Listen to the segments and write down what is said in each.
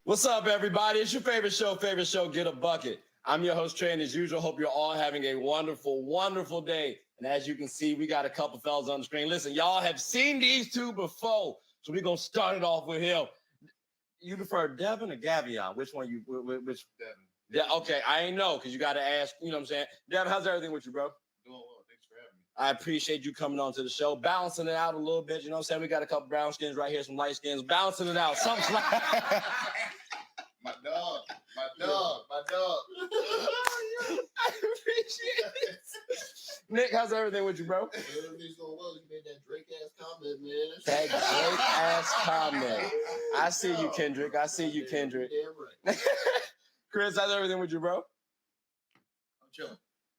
What's up, everybody? It's your favorite show, Get a Bucket. I'm your host, Trey, and as usual, hope you're all having a wonderful, wonderful day. And as you can see, we got a couple fellas on the screen. Listen, y'all have seen these two before, so we're going to start it off with him. You prefer Devin or Gavion? Which one you, which? Devin. Yeah, okay, I ain't know, because you got to ask, you know what I'm saying? Devin, how's everything with you, bro? Doing well. Thanks for having me. I appreciate you coming on to the show, balancing it out a little bit. You know what I'm saying? We got a couple brown skins right here, some light skins, balancing it out. Something's like... My dog. I appreciate it. Nick, how's everything with you, bro? Everything's going well. You made that Drake ass comment, man. That Drake ass comment. I see you, Kendrick. I see you, Kendrick. Damn right. Chris, how's everything with you, bro? I'm chilling.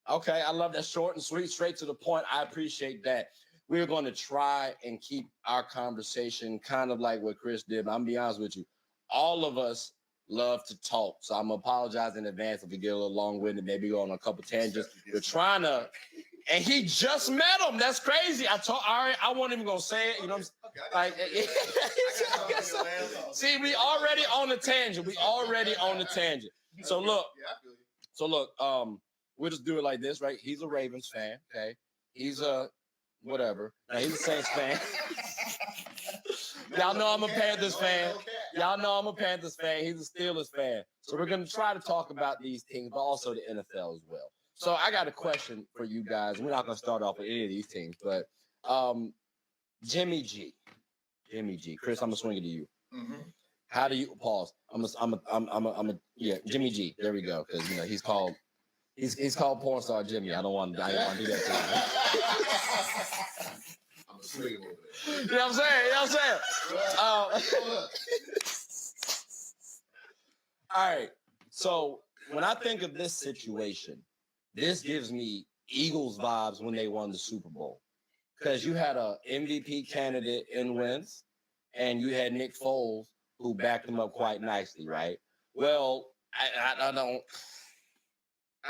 Okay, I love that short and sweet, straight to the point. I appreciate that. We're going to try and keep our conversation kind of like what Chris did. But I'm going to be honest with you. All of us love to talk. So I'm going to apologize in advance if we get a little long-winded, maybe go on a couple tangents. We're trying to, and he just met him. That's crazy. I wasn't even going to say it. You know what I'm saying? Like, see, we already on the tangent. So look, we'll just do it like this, right? He's a Ravens fan, okay? He's a whatever. Now, he's a Saints fan. Y'all know I'm a Panthers fan. He's a Steelers fan. So we're going to try to talk about these things, but also the NFL as well. So I got a question for you guys. We're not going to start off with any of these teams, but Jimmy G. Chris, I'm going to swing it to you. Mm-hmm. How do you pause? Jimmy G. There we go. Because you know he's called porn star Jimmy. I don't want to do that to him. I'm a swing over there. You know what I'm saying? All right. So when I think of this situation, this gives me Eagles vibes when they won the Super Bowl. Because you had a MVP candidate in Wentz, and you had Nick Foles, who backed him up quite nicely, right? Well, I don't.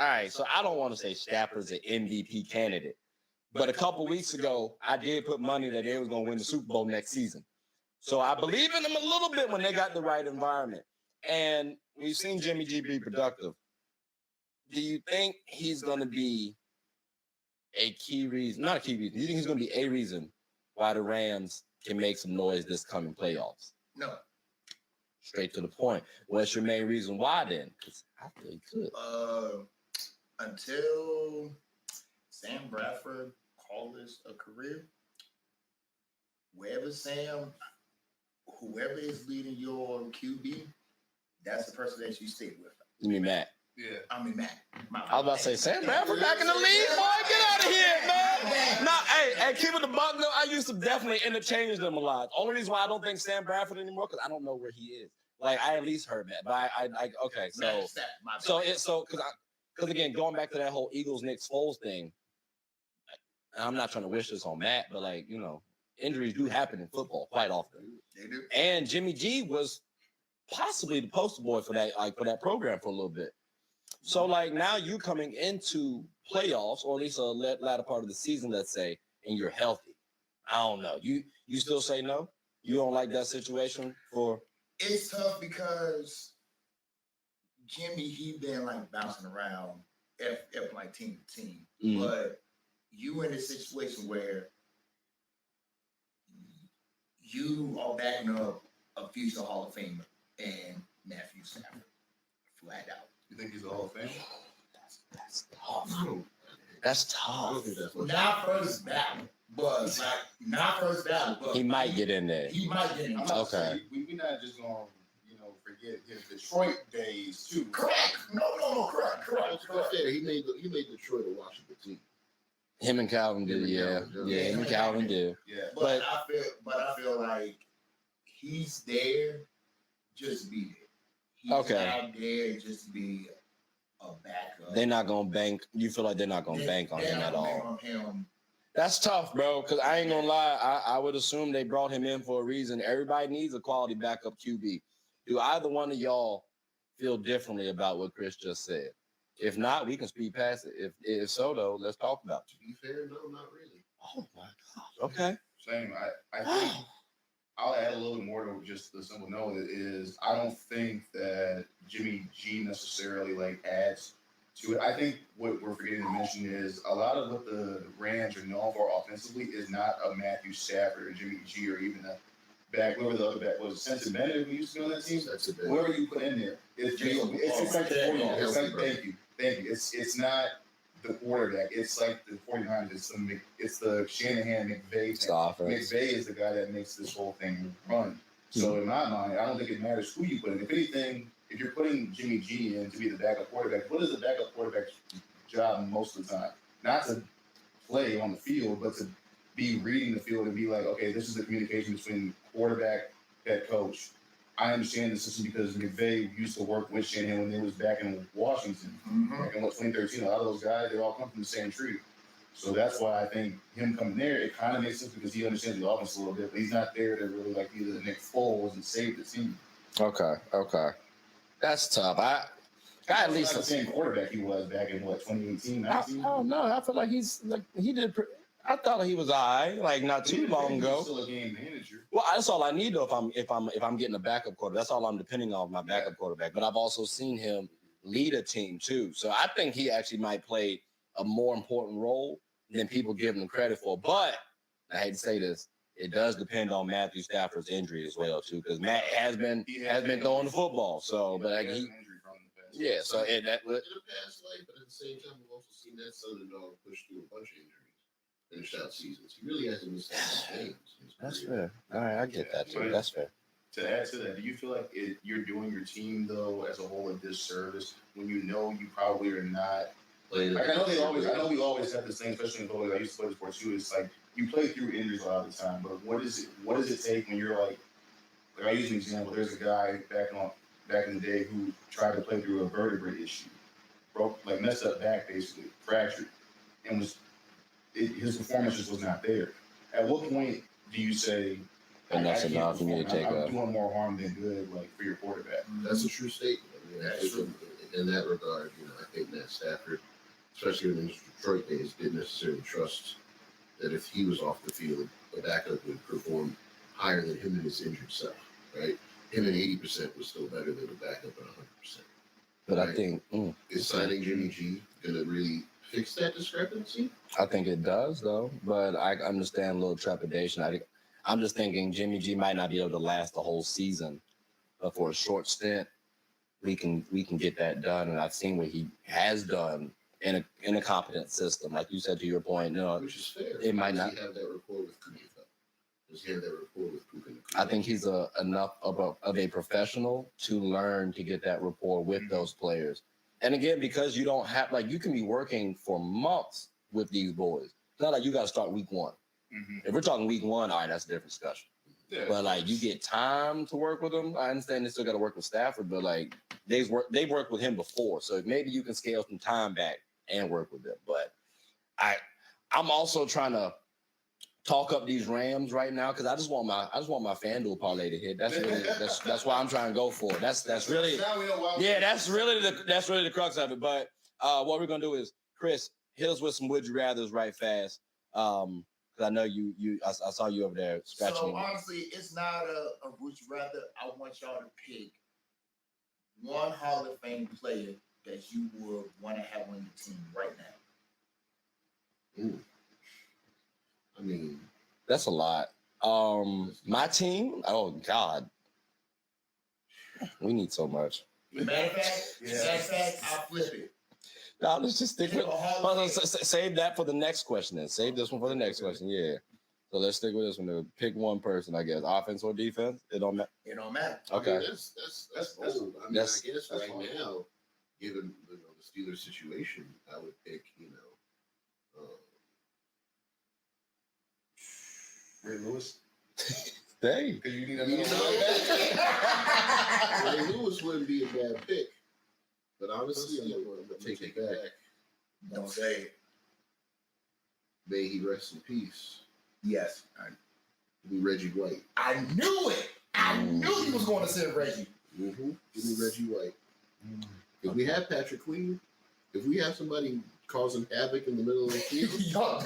All right, so I don't want to say Stafford's an MVP candidate. But a couple weeks ago, I did put money that they was going to win the Super Bowl next season. So I believe in them a little bit when they got the right environment. And we've seen Jimmy G be productive. Do you think he's going to be a key reason? Not a key reason. Do you think he's going to be a reason why the Rams can make some noise this coming playoffs? No. Straight to the point. What's your main reason why then? Because I feel he could. Until Sam Bradford called this a career, whoever is leading your QB, that's the person that you stick with. You mean Matt? Yeah. I mean, Matt. I was about to say, Sam Bradford back in the league? Boy, get out of here, man. Nah, hey, keep it the buck, though. I used to definitely interchange them a lot. Only reason why I don't think Sam Bradford anymore, because I don't know where he is. Like, I at least heard that. But okay, because again, going back to that whole Eagles-Nick Foles thing, I'm not trying to wish this on Matt, but like, you know, injuries do happen in football quite often. They do. And Jimmy G was possibly the poster boy for that program for a little bit. So like now you coming into playoffs, or at least a latter part of the season, let's say, and you're healthy. I don't know. You still say no? You don't like that situation for? It's tough because Jimmy, he been like bouncing around like team to team. Mm-hmm. But you in a situation where you are backing up a future Hall of Famer and Matthew Stafford, flat out. You think he's a Hall of Famer? That's tough. That's tough. Not first battle, but he might get in there. He might get in there. Okay. We're not just going to forget his Detroit days too. Correct. No, correct. He made Detroit a Washington team. Him and Calvin did, yeah. Him and Calvin did. Yeah. But I feel like he's there just to be there. He's not there just to be a backup. They're not gonna bank. You feel like they're not gonna bank on him at all. That's tough, bro. Because I ain't gonna lie. I would assume they brought him in for a reason. Everybody needs a quality backup QB. Do either one of y'all feel differently about what Chris just said? If not, we can speed past it. If so, though, let's talk about it. To be fair, no, not really. Oh my gosh. Okay. Same. I think I'll add a little bit more to just the simple note is I don't think that Jimmy G necessarily like adds to it. I think what we're forgetting to mention is a lot of what the Rams are known for offensively is not a Matthew Stafford or Jimmy G or even a back, whoever the other back was, Sense Bennett who used to be on that team. That's a bit. Whoever you put in there, it's like the 49ers. It's like, thank you. It's not the quarterback. It's like the 49ers. It's the Shanahan McVay thing. McVay is the guy that makes this whole thing run. So in my mind, I don't think it matters who you put in. If anything, if you're putting Jimmy G in to be the backup quarterback, what is the backup quarterback's job most of the time? Not to play on the field, but to be reading the field and be like, okay, this is the communication between quarterback, head coach. I understand the system because McVay used to work with Shanahan when they was back in Washington. Back in 2013, a lot of those guys, they all come from the same tree. So that's why I think him coming there, it kind of makes sense because he understands the offense a little bit, but he's not there to really like be the Nick Foles and save the team. Okay. That's tough. I at least the same quarterback he was back in 2018, I 19? don't know. I feel like he's like he did. I thought he was alright, like not too long ago. Still a game manager. Well, that's all I need though. If I'm getting a backup quarterback, that's all I'm depending on my backup quarterback. But I've also seen him lead a team too, so I think he actually might play a more important role than people give him credit for. But I hate to say this, it does depend on Matthew Stafford's injury as well too, because Matt has been throwing the football. So, but like yeah. So In the past life, but at the same time, we've also seen that Southern dog push through a bunch of injuries. Finished out seasons. He really hasn't missed that many games. That's fair. All right, I get that too. That's fair. To add to that, do you feel like you're doing your team though as a whole a disservice when you know you probably are not? Like I know we always have this thing, especially in football. I used to play the sport too. It's like you play through injuries a lot of the time, but what does it take when you're like I use an example. There's a guy back in the day who tried to play through a vertebrae issue, messed up back basically, fractured, and his performance just was not there. At what point do you say, and that's enough for me to take I'm doing more harm than good, like for your quarterback? That's a true statement. I mean, I think in that regard, I think Matt Stafford, especially in his Detroit days, didn't necessarily trust that if he was off the field, a backup would perform higher than him and his injured self, right? Him at 80% was still better than a backup at 100%. But right? I think is signing Jimmy G going to really fix that discrepancy? I think it does, though. But I understand a little trepidation. I'm just thinking Jimmy G might not be able to last the whole season, but for a short stint, we can get that done. And I've seen what he has done in a competent system, like you said to your point. Which is fair. It might not have that rapport with Kunika. Does he have that rapport with Kunika? I think he's enough of a professional to learn to get that rapport with those players. And again, because you don't have you can be working for months with these boys. It's not like you got to start week one. Mm-hmm. If we're talking week one, all right, that's a different discussion. Yeah, but you get time to work with them. I understand they still got to work with Stafford, but they've worked with him before, so maybe you can scale some time back and work with them. But I'm also trying to talk up these Rams right now because I just want my FanDuel parlay to hit. That's why I'm trying to go for it. That's really that's really the crux of it. But what we're gonna do is, Chris, hit us with some would you rather's right fast. Because I know I saw you over there scratching. So honestly, it's not a would you rather. I want y'all to pick one Hall of Fame player that you would want to have on your team right now. Ooh. I mean, that's a lot. My team, oh God, we need so much. Matter of fact, I'll flip it. No, let's just stick with. Save that for the next question. Then save this one for the next question. Yeah. So let's stick with this one. Pick one person, I guess. Offense or defense? It don't matter. It don't matter. Okay. I mean, that's bold. I mean, I guess right now, given the Steelers situation, I would pick Ray Lewis. Dang. You need Ray Lewis wouldn't be a bad pick, but honestly, I'm going to take it back. Don't say it. May he rest in peace. Yes. Give me Reggie White. I knew it. I knew he was going to send Reggie. Mm-hmm. Give me Reggie White. If we have Patrick Queen, if we have somebody causing havoc in the middle of the field,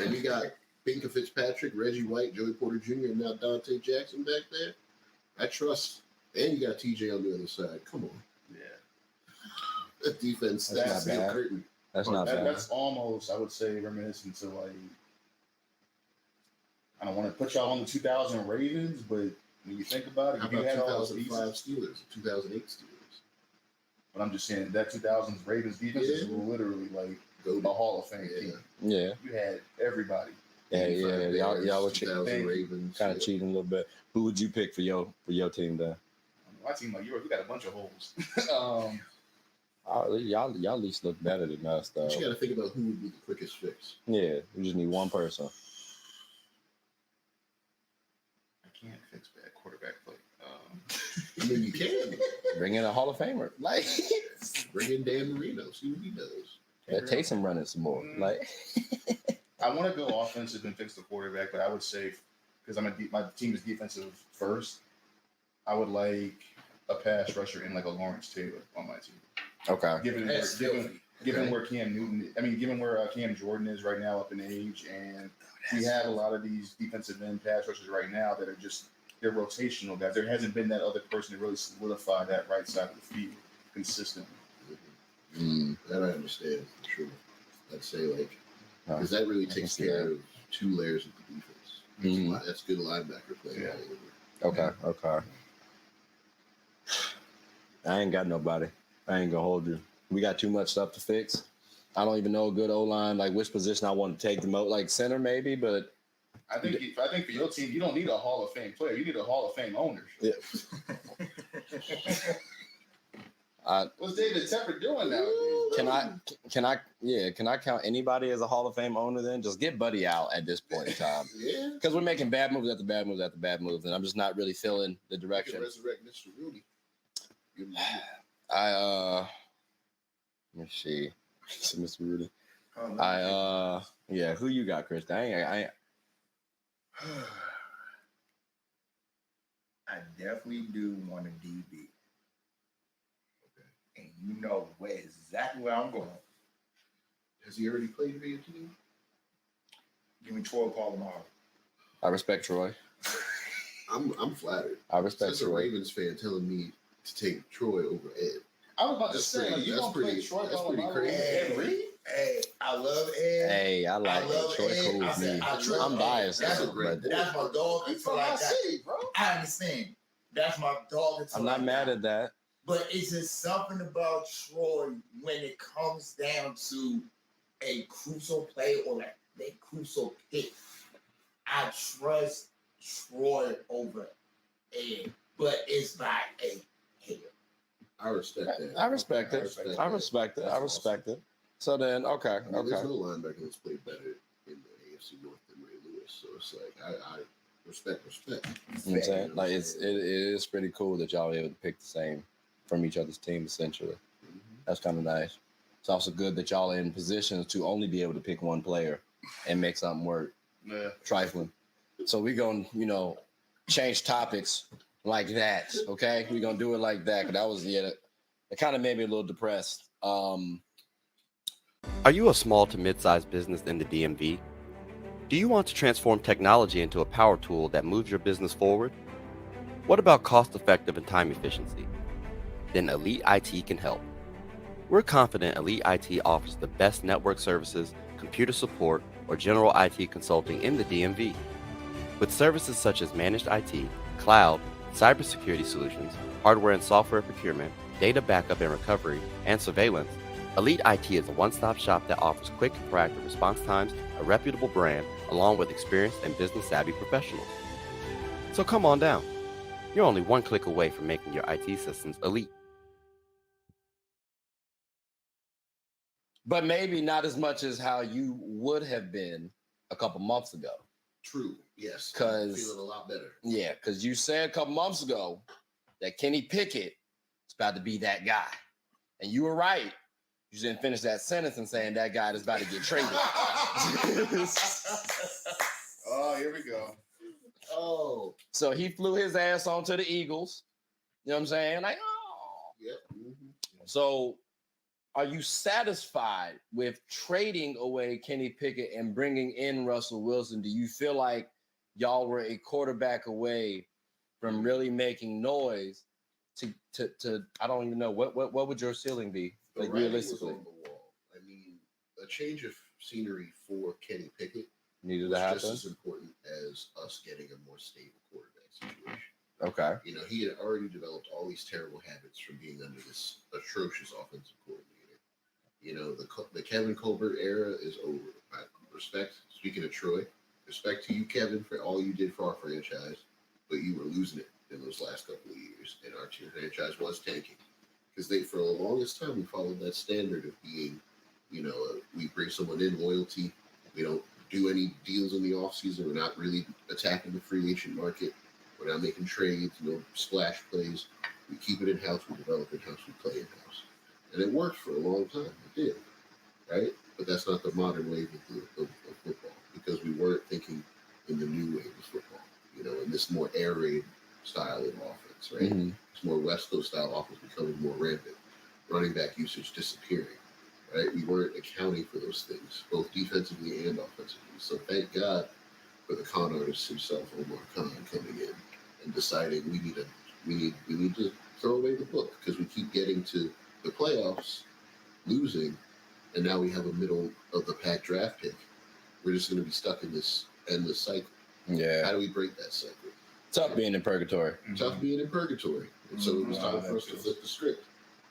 and we got Pinker Fitzpatrick, Reggie White, Joey Porter Jr., and now Dante Jackson back there. I trust. And you got TJ on the other side. Come on. Yeah. That defense, That's that's not still bad. curtain. That's not bad. That's almost, I would say, reminiscent to like, I don't want to put y'all on the 2000 Ravens, but when you think about it, How you about had all those 2005 pieces. Steelers, 2008 Steelers? But I'm just saying that 2000s Ravens defense is Yeah. literally like Go a Hall of Fame Yeah. team. Yeah. You had everybody. Yeah. 85 Bears, Y'all were 2000 Ravens. kind of cheating a little bit. Who would you pick for your team then? My team like yours, we got a bunch of holes. Y'all at least look better than us, though. But you got to think about who would be the quickest fix. Yeah, we just need one person. I can't fix bad quarterback play. I mean, you can. Bring in a Hall of Famer. Like, Bring in Dan Marino, see what he does. let Taysom running some more. Like, I want to go offensive and fix the quarterback, but I would say because my team is defensive first, I would like a pass rusher in like a Lawrence Taylor on my team. okay. Given Okay. where Cam Newton, given where Cam Jordan is right now up in age, and we have a lot of these defensive end pass rushers right now that are just they're rotational guys. There hasn't been that other person to really solidify that right side of the field consistently. That I understand for sure. I'd say like No, because that really I takes can see care that. of two layers of the defense. Mhm. That's good linebacker play. Yeah. Okay. I ain't got nobody. I ain't gonna hold you. We got too much stuff to fix. I don't even know a good O-line, like which position I want to take the most, like center maybe, but I think for your team, you don't need a Hall of Fame player. You need a Hall of Fame owner. yeah. What's David Tepper doing now? Can I count anybody as a Hall of Fame owner then? Just get Buddy out at this point in time. Yeah. Because we're making bad moves after bad moves after bad moves, and I'm just not really feeling the You can direction. resurrect Mr. Rooney. Give him Let me see. Mr. Rudy. Oh, Yeah, who you got, Chris? I I definitely do want a DB. And you know exactly where I'm going. Has he already played for your team? Give me Troy Polamalu. respect Troy. I'm flattered. I respect As a Troy. Ravens fan telling me to take Troy over Ed. I was about to That's say, pretty- you that's don't play pretty- Troy that's pretty Polamalu crazy. with Ed Reed? Hey, I love Ed. Hey, I like I love Troy Ed. cool I with said, me. I trust I'm Ed. biased, That's though, a great but That's my dog He's until from I my die. city, bro. I understand. That's my dog until I'm not I mad die. at that. But it's just something about Troy when it comes down to a crucial play or like a crucial pick. I trust Troy over Ed, but it's by a hair. I respect that. I respect it. respect I that. respect it. I That's respect it. So then, okay, I mean, there's okay. no linebacker that's played better in the AFC North than Ray Lewis. So it's like I respect. You know what I'm saying? Like it is pretty cool that y'all are able to pick the same from each other's team essentially. That's kind of nice. It's also good that y'all are in positions to only be able to pick one player and make something work. Yeah. Trifling. So we're gonna, change topics like that. Okay, we're gonna do it like that. Cause that was it kind of made me a little depressed. Are you a small to mid-sized business in the DMV? Do you want to transform technology into a power tool that moves your business forward? What about cost-effective and time efficiency? Then Elite IT can help. We're confident Elite IT offers the best network services, computer support, or general IT consulting in the DMV. With services such as managed IT, cloud, cybersecurity solutions, hardware and software procurement, data backup and recovery, and surveillance, Elite IT is a one-stop shop that offers quick and proactive response times, a reputable brand, along with experienced and business-savvy professionals. So come on down. You're only one click away from making your IT systems elite. But maybe not as much as how you would have been a couple months ago. True. Yes. 'Cause- feeling a lot better. Yeah, because you said a couple months ago that Kenny Pickett is about to be that guy. And you were right. You didn't finish that sentence and saying that guy is about to get traded. Oh, here we go. Oh. So he flew his ass onto the Eagles. You know what I'm saying? Like, oh. Yep. So, are you satisfied with trading away Kenny Pickett and bringing in Russell Wilson? Do you feel like y'all were a quarterback away from really making noise to I don't even know what would your ceiling be, The like writing was realistically? on the wall. I mean, a change of scenery for Kenny Pickett Needed was to happen. just as important as us getting a more stable quarterback situation. Okay. You know, he had already developed all these terrible habits from being under this atrocious offensive coordinator. You know, the Kevin Colbert era is over. Speaking of Troy, respect to you, Kevin, for all you did for our franchise, but you were losing it in those last couple of years, and our team franchise was tanking. Because for the longest time, we followed that standard of being, you know, we bring someone in, loyalty. We don't do any deals in the offseason. We're not really attacking the free agent market. We're not making trades, no splash plays. We keep it in-house. We develop in-house. We play in-house. And it worked for a long time. It did, right? But that's not the modern wave of football, because we weren't thinking in the new wave of football, you know, in this more air raid style of offense, right? Mm-hmm. It's more West Coast style offense becoming more rampant, running back usage disappearing, right? We weren't accounting for those things, both defensively and offensively. So thank God for the con artist himself, Omar Khan, coming in and deciding we need to throw away the book, because we keep getting to the playoffs, losing, and now we have a middle of the pack draft pick. We're just going to be stuck in this endless cycle. Yeah. How do we break that cycle? Tough being in purgatory. Tough being in purgatory. And so it was time for us to flip the script.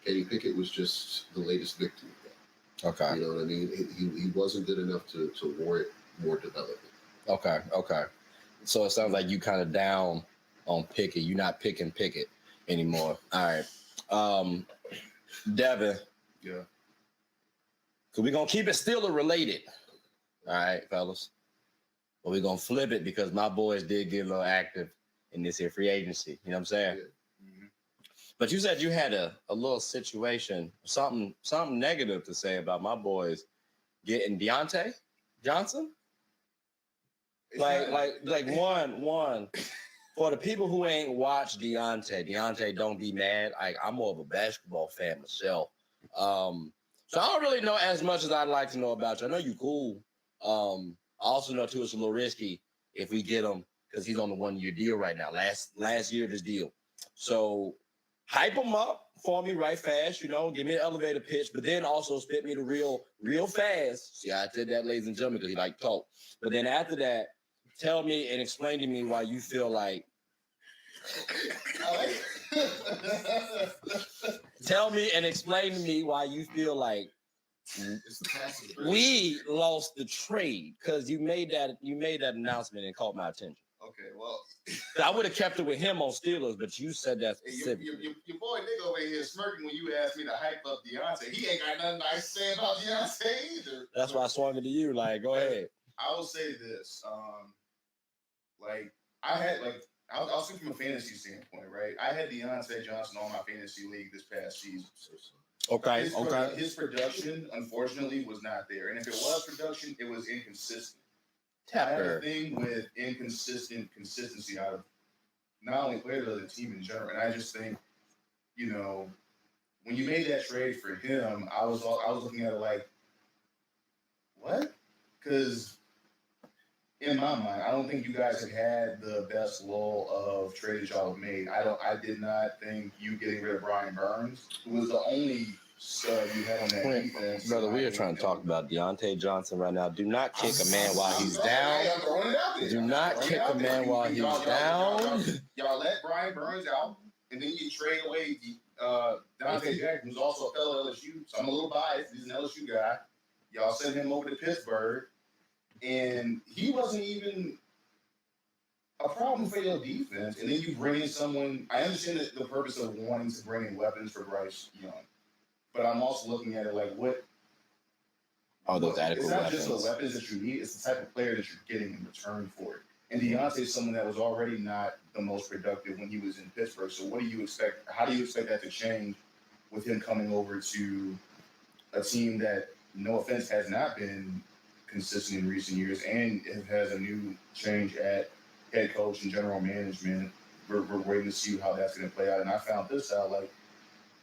Kenny Pickett was just the latest victim of that. Okay. You know what I mean? He wasn't good enough to warrant more development. Okay. So it sounds like you kind of down on Pickett. You're not picking Pickett anymore. All right. Devin. Yeah. So we're going to keep it Steeler related. All right, fellas. But we're going to flip it because my boys did get a little active in this here free agency. You know what I'm saying? Yeah. Mm-hmm. But you said you had a little situation, something negative to say about my boys getting Deontay Johnson. Like one for the people who ain't watched Deontay, don't be mad. I'm more of a basketball fan myself. So I don't really know as much as I'd like to know about you. I know you cool. I also know too it's a little risky if we get him because he's on the 1-year deal right now. Last year of his deal. So hype him up for me right fast, you know, give me an elevator pitch, but then also spit me the real fast. See, I did that, ladies and gentlemen, because he like talk. But then after that, tell me and explain to me why you feel like. Tell me and explain to me why you feel like we lost the trade, because you made that announcement and caught my attention. Okay, well, I would have kept it with him on Steelers, but you said that specifically. Your boy Nick over here smirking when you asked me to hype up Deontay. He ain't got nothing nice to say about Deontay either. That's why I swung it to you. Like, go ahead. I will say this. I'll speak from a fantasy standpoint, right? I had Deontay Johnson on my fantasy league this past season. Okay. His production, unfortunately, was not there. And if it was production, it was inconsistent. I have a thing with consistency out of not only players, but the team in general. And I just think, you know, when you made that trade for him, I was looking at it like, what? Because in my mind, I don't think you guys had the best lull of trades y'all have made. I did not think you getting rid of Brian Burns, who was the only stud you had on that defense. Brother, we are trying to talk about Deontay Johnson right now. Do not kick a man while he's down. Do not kick a man while he's down. Y'all let Brian Burns out, and then you trade away Dante Jackson, who's also a fellow LSU. So I'm a little biased. He's an LSU guy. Y'all sent him over to Pittsburgh, and he wasn't even a problem for your defense. And then you bring in someone. I understand the purpose of wanting to bring in weapons for Bryce Young, but I'm also looking at it like, what? Oh, those adequate weapons. It's not just the weapons that you need. It's the type of player that you're getting in return for it. And Deontay is someone that was already not the most productive when he was in Pittsburgh. So what do you expect? How do you expect that to change with him coming over to a team that, no offense, has not been consistent in recent years and has a new change at head coach and general management? We're waiting to see how that's going to play out. And I found this out, like,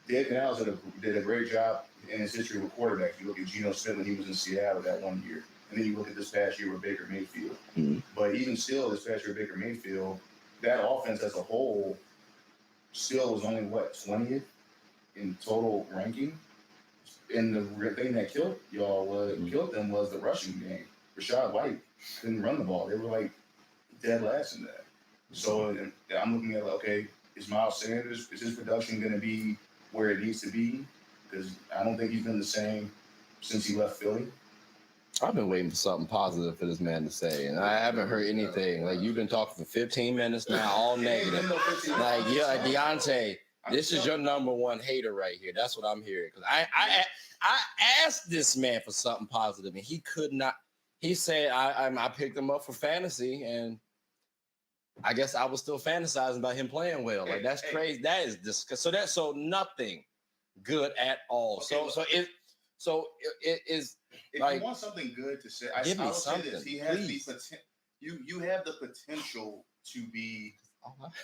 Dave Canales did a great job in his history with quarterbacks. You look at Geno Smith when he was in Seattle that one year, and then you look at this past year with Baker Mayfield. Mm-hmm. But even still, this past year with Baker Mayfield, that offense as a whole still was only 20th in total ranking. And the thing that killed them was the rushing game. Rashad White couldn't run the ball. They were like dead last in that. So I'm looking at okay, is Miles Sanders, is his production going to be where it needs to be? Because I don't think he's been the same since he left Philly. I've been waiting for something positive for this man to say, and I haven't heard anything. Like, you've been talking for 15 minutes now, all negative. Like, yeah, Deontay, this is your number one hater right here. That's what I'm hearing. Because I asked this man for something positive, and he could not. He said I picked him up for fantasy, and I guess I was still fantasizing about him playing well. Like, that's crazy. That is disgusting. So nothing good at all. Okay, it is. If like, you want something good to say, give me I will something. say this: he has please. the potential. You have the potential to be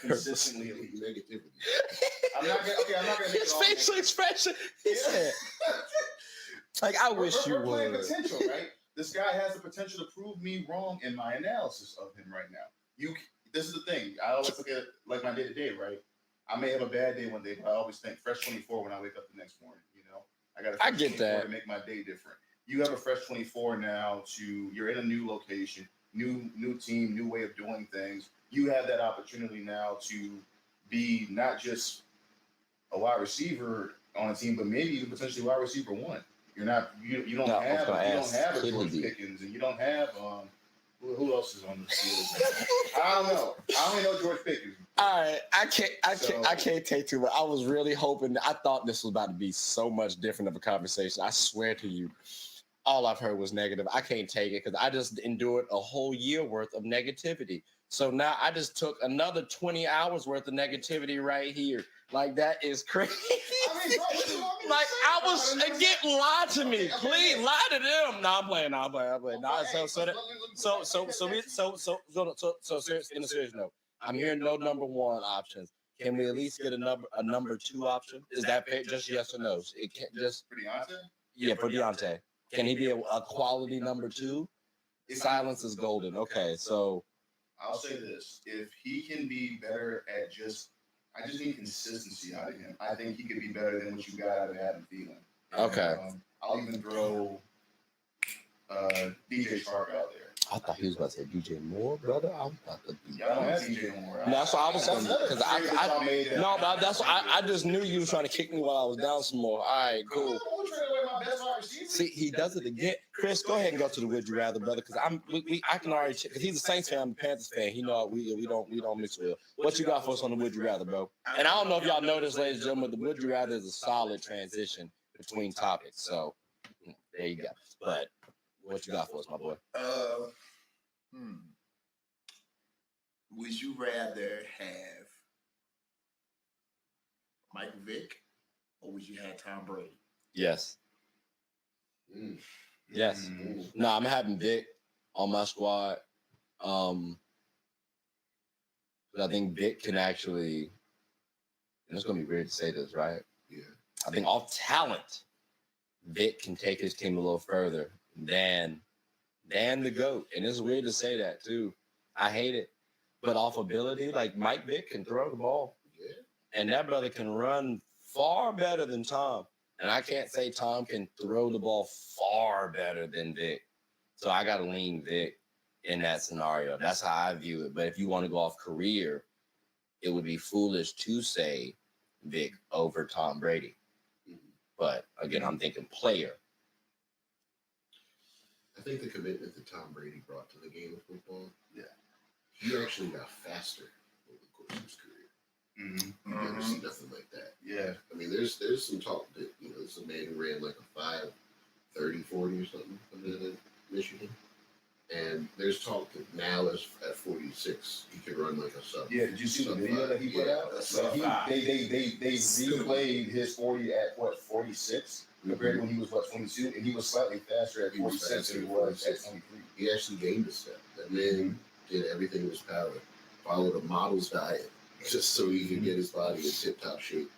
consistently elite. Negativity. I'm not gonna. His facial expression. He said, "Like, I wish you we're playing would." potential, right? This guy has the potential to prove me wrong in my analysis of him right now. This is the thing. I always look at it like my day to day, right? I may have a bad day one day, but I always think fresh 24 when I wake up the next morning. You know, I got a fresh 24 to make my day different. You have a fresh 24 now. You're in a new location, new team, new way of doing things. You have that opportunity now to be not just a wide receiver on a team, but maybe even potentially wide receiver one. You're not. You don't have a George Pickens, and you don't have who else is on the field? I don't know. I only know George Pickens. All right, I can't take too much. I was really hoping. I thought this was about to be so much different of a conversation. I swear to you, all I've heard was negative. I can't take it because I just endured a whole year worth of negativity. So now I just took another 20 hours worth of negativity right here. Like, that is crazy. Like, I was getting lied to me. Please lie to them. No, I'm playing. No, I'm playing. No, so in a serious note, I'm hearing no number one options. Can we at least get a number two option? Is that fair? Just yes or no? It can't just for Deontay. Yeah, for Deontay. Can he be a quality number two? Silence is golden. Okay, so I'll say this: if he can be better at I just need consistency out of him. I think he could be better than what you got out of Adam Thielen. Okay. I'll even throw DJ Shark out there. I thought he was about to say DJ Moore, brother. I thought that. I don't have DJ Moore. That's what I was going to, because I just knew you were trying to kick me while I was down some more. All right, cool. See, he does it again. Chris, go ahead and go to the would you rather, brother, because I can already check, because he's a Saints fan, I'm a Panthers fan. He know we don't mix well. What you got for us on the would you rather, bro? And I don't know if y'all noticed, ladies and gentlemen, the would you rather is a solid transition between topics. So there you go. But what you got for us, my boy? Would you rather have Michael Vick or would you have Tom Brady? Yes. Yes. No, I'm having Vic on my squad. I think Vic can actually, and it's going to be weird to say this, right? Yeah. I think off talent, Vic can take his team a little further than the GOAT. And it's weird to say that, too. I hate it. But off ability, like Mike Vick can throw the ball. Yeah. And that brother can run far better than Tom. And I can't say Tom can throw the ball far better than Vic. So I got to lean Vic in that scenario. That's how I view it. But if you want to go off career, it would be foolish to say Vic over Tom Brady. But again, I'm thinking player. I think the commitment that Tom Brady brought to the game of football, he actually got faster over the course of his career. You never see nothing like that. Yeah. I mean, there's some talk that, there's a man who ran like a 5.30, 40 or something in Michigan. And there's talk that now at 46, he could run like a sub. Yeah, did you see the video that he put out? Like they replayed his 40 at 46 compared to when he was 22, and he was slightly faster at 46 than he was at 23. He actually gained a step. That man did everything in his power, followed a model's diet, just so he can get his body in tip-top shape,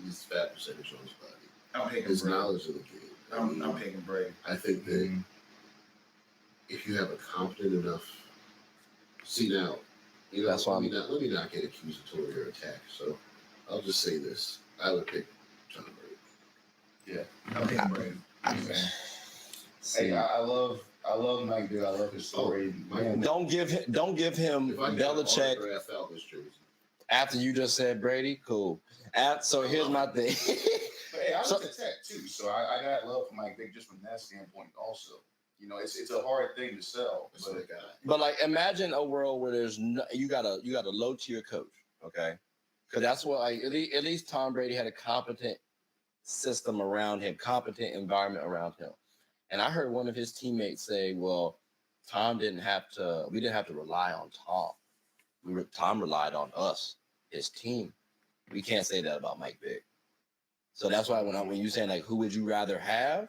his fat percentage on his body. I'm picking His Brady. knowledge of the game. I'm picking Brady. I think that if you have a competent enough, now, That's why let me not get accusatory or attacked. So I'll just say this: I would pick Tom Brady. Yeah, I'm picking Brady. Hey, I love Mike Vick. I love his story. Man, Don't give him If I get an Belichick autograph Falcons jersey, after you just said Brady. Cool. So here's my thing. But hey, I looked at Tech too, so I got love for Mike Vick just from that standpoint. Also, you know, it's a hard thing to sell, that's the guy. But like, imagine a world where there's no, you got a low tier coach, okay? Because that's what at least Tom Brady had a competent system around him, competent environment around him. And I heard one of his teammates say, "Well, we didn't have to rely on Tom. Tom relied on us, his team. We can't say that about Mike Vick." So that's why when you saying like, who would you rather have?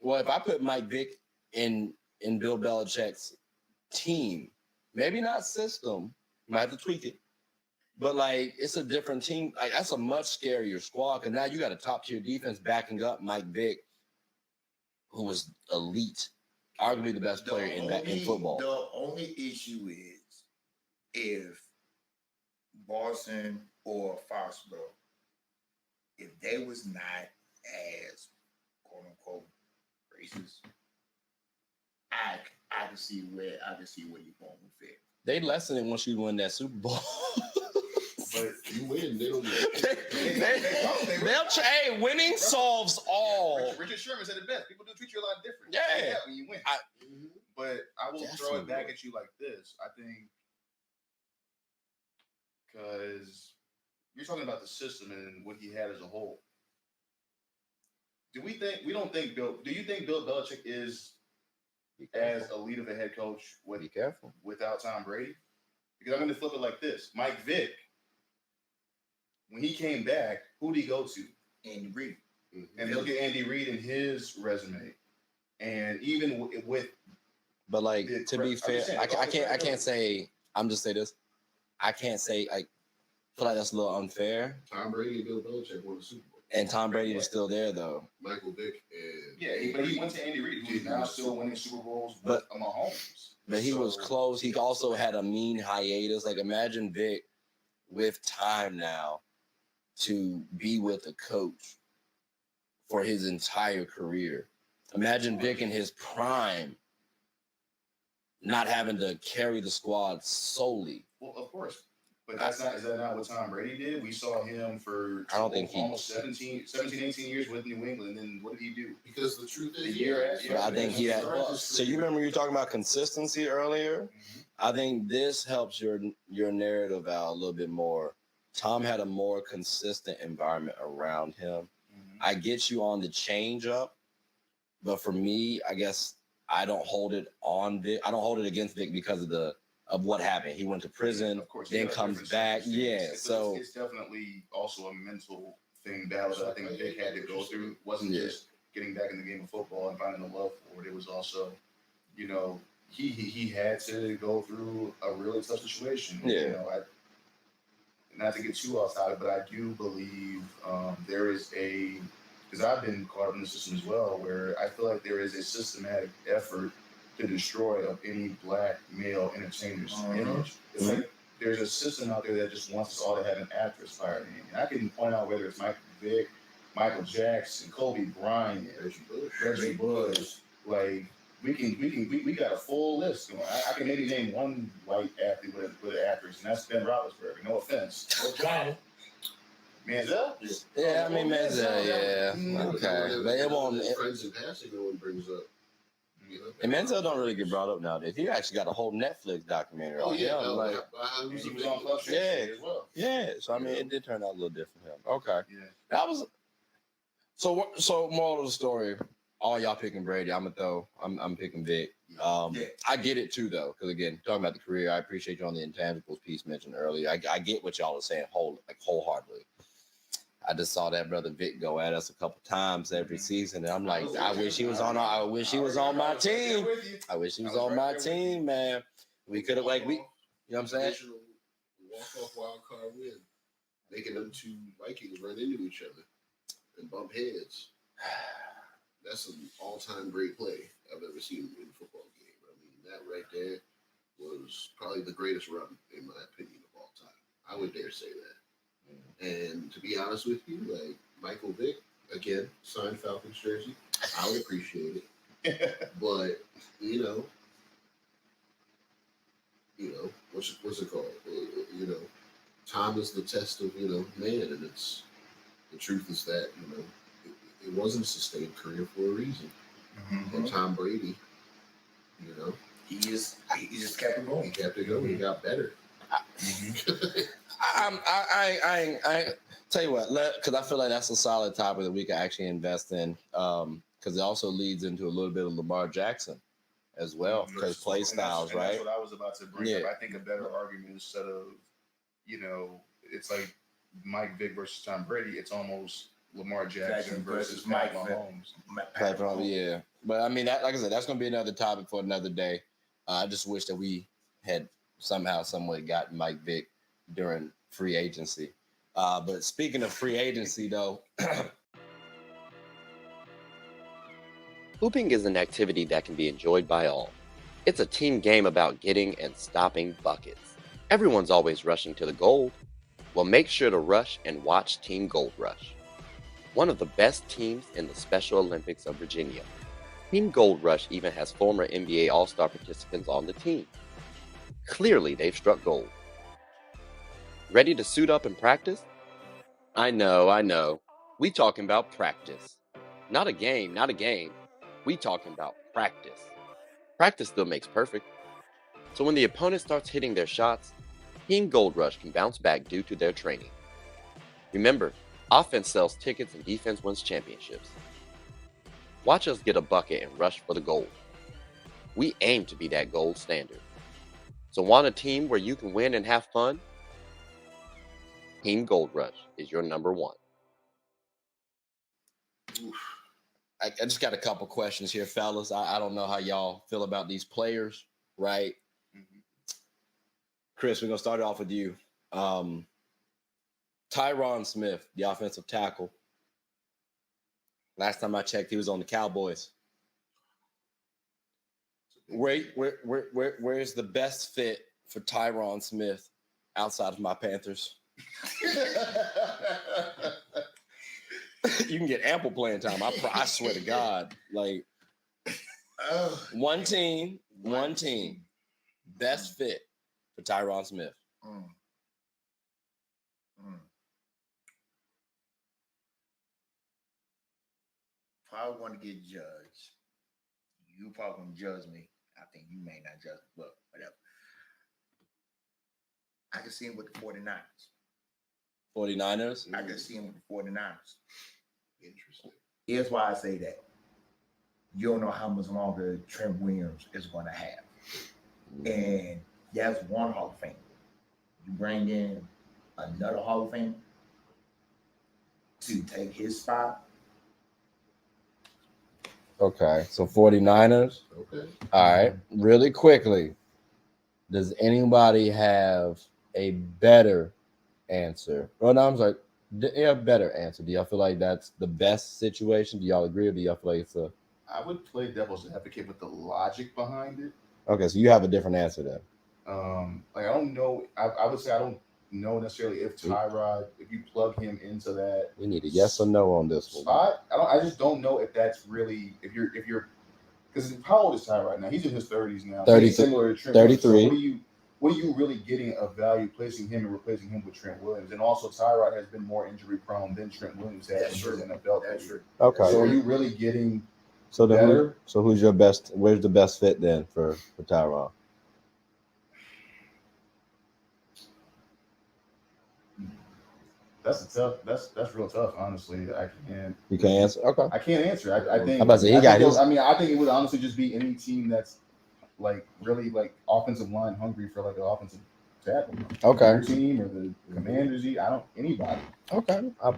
Well, if I put Mike Vick in Bill Belichick's team, maybe not system, might have to tweak it, but like it's a different team. Like that's a much scarier squad because now you got a top tier defense backing up Mike Vick, who was elite, arguably the best player in football. The only issue is if Boston or Foxborough, if they was not as quote unquote racist, I can see where you're going with it. They lessen it once you win that Super Bowl. but You win, they don't Hey, winning solves all. Richard Sherman said it best. People do treat you a lot different. Yeah. When you win. But I will throw it back at you like this. I think because you're talking about the system and what he had as a whole. Do you think Bill Belichick is as elite of a head coach Be careful. without Tom Brady? Because I'm going to flip it like this. Mike Vick, when he came back, who did he go to? Andy Reid. And look at Andy Reid and his resume. And even with But like to be fair, I can't say. I'm just say this. I can't say I feel like that's a little unfair. Tom Brady and Bill Belichick won the Super Bowl. And Tom Brady is still there though. Michael Vick and but he went to Andy Reid, who's now still winning Super Bowls But Mahomes. But he was close. He also had a mean hiatus. Like imagine Vic with time now to be with a coach for his entire career. Imagine Vic in his prime not having to carry the squad solely. Well, of course. But is that not what Tom Brady did? We saw him for almost 17, 18 years with New England. And then what did he do? Because the truth is, I think he had. So you remember you were talking about consistency earlier? Mm-hmm. I think this helps your narrative out a little bit more. Tom had a more consistent environment around him. Mm-hmm. I get you on the change up, but for me, I guess I don't hold it on Vic. I don't hold it against Vic because of what happened. He went to prison, of course, then comes back. It's definitely also a mental thing battle that I think Vic had to go through. It wasn't just getting back in the game of football and finding a love for it. It was also, he had to go through a really tough situation. Not to get too off topic, but I do believe there is because I've been caught up in the system as well, where I feel like there is a systematic effort to destroy of any black male entertainer's image. It's like there's a system out there that just wants us all to have an actress fired in. And I can point out whether it's Michael Vick, Michael Jackson, Kobe Bryant, Reggie Bush. Like we got a full list. I can maybe name one white athlete with an actress, and that's Ben Roethlisberger. No offense. Manziel? Yeah, I mean Manziel. Yeah. Okay, but it won't. Friends in passing, no one brings up. And Manziel don't really get brought up nowadays. He actually got a whole Netflix documentary on him. He was on Club Shake as well. Yeah, so I mean, it did turn out a little different for him. Okay. Yeah. That was so moral of the story. All y'all picking Brady. I'm picking Vic. I get it too though, because again, talking about the career, I appreciate you on the intangibles piece mentioned earlier. I get what y'all are saying wholeheartedly. I just saw that brother Vic go at us a couple times every season, and I'm like, I wish he was on my team. I wish he was on my team, man. We could have you know what I'm saying? walk-off wild card win, making them two Vikings run into each other and bump heads. That's an all-time great play I've ever seen in a football game. I mean, that right there was probably the greatest run, in my opinion, of all time. I would dare say that. And to be honest with you, like Michael Vick, again, signed Falcons jersey. I would appreciate it. But, what's it called? Time is the test of, man. And the truth is that, it wasn't a sustained career for a reason. Mm-hmm. And Tom Brady, he just kept it going. He kept it going. He got better. I tell you what, because I feel like that's a solid topic that we can actually invest in, because it also leads into a little bit of Lamar Jackson as well, because play styles, right? That's what I was about to bring up. I think a better argument instead of, it's like Mike Vick versus Tom Brady. It's almost Lamar Jackson versus Pat Mahomes. Yeah, but I mean, that, like I said, that's going to be another topic for another day. I just wish that we had somehow, somewhat gotten Mike Vick during free agency. But speaking of free agency, though, Hooping is an activity that can be enjoyed by all. It's a team game about getting and stopping buckets. Everyone's always rushing to the gold. Well, make sure to rush and watch Team Gold Rush, one of the best teams in the Special Olympics of Virginia. Team Gold Rush even has former NBA All-Star participants on the team. Clearly, they've struck gold. Ready to suit up and practice? I know. We talking about practice. Not a game. We talking about practice. Practice still makes perfect. So when the opponent starts hitting their shots, Team Gold Rush can bounce back due to their training. Remember, offense sells tickets and defense wins championships. Watch us get a bucket and rush for the gold. We aim to be that gold standard. So want a team where you can win and have fun? Team Gold Rush is your number one. I just got a couple questions here, fellas. I don't know how y'all feel about these players, right? Mm-hmm. Chris, we're going to start it off with you. Tyron Smith, the offensive tackle. Last time I checked, he was on the Cowboys. Where's the best fit for Tyron Smith outside of my Panthers? You can get ample playing time. I swear to God. Like, one team, best fit for Tyron Smith. Probably want to get judged. You probably want to judge me. I think you may not judge me, but whatever. I can see him with the 49ers. 49ers? I can see him with the 49ers. Interesting. Here's why I say that. You don't know how much longer Trent Williams is going to have. And that's one Hall of Famer. You bring in another Hall of Famer to take his spot. Okay, so 49ers. Okay. All right, really quickly. Does anybody have a better answer? Well, no, I'm sorry. A better answer. Do y'all feel like that's the best situation? Do y'all agree, or do y'all feel like it's a... I would play devil's advocate with the logic behind it. Okay, so you have a different answer then. I don't know. I would say I don't know necessarily if Tyrod, if you plug him into that. We need a yes or no on this one. Spot. I just don't know if that's really if you're because how old is Tyrod now? He's in his 30s now. 30, similar to Trent 33. Williams. So what are you really getting of value placing him and replacing him with Trent Williams? And also Tyrod has been more injury prone than Trent Williams has in his NFL career. Okay. So are you really getting so better? Who's your best? Where's the best fit then for Tyrod? That's real tough, honestly. You can't answer. Okay. I can't answer. I think. I'm about to say, I think it would honestly just be any team that's like really like offensive line hungry for like an offensive tackle. Okay. Your team or the Commanders. Anybody. Okay. I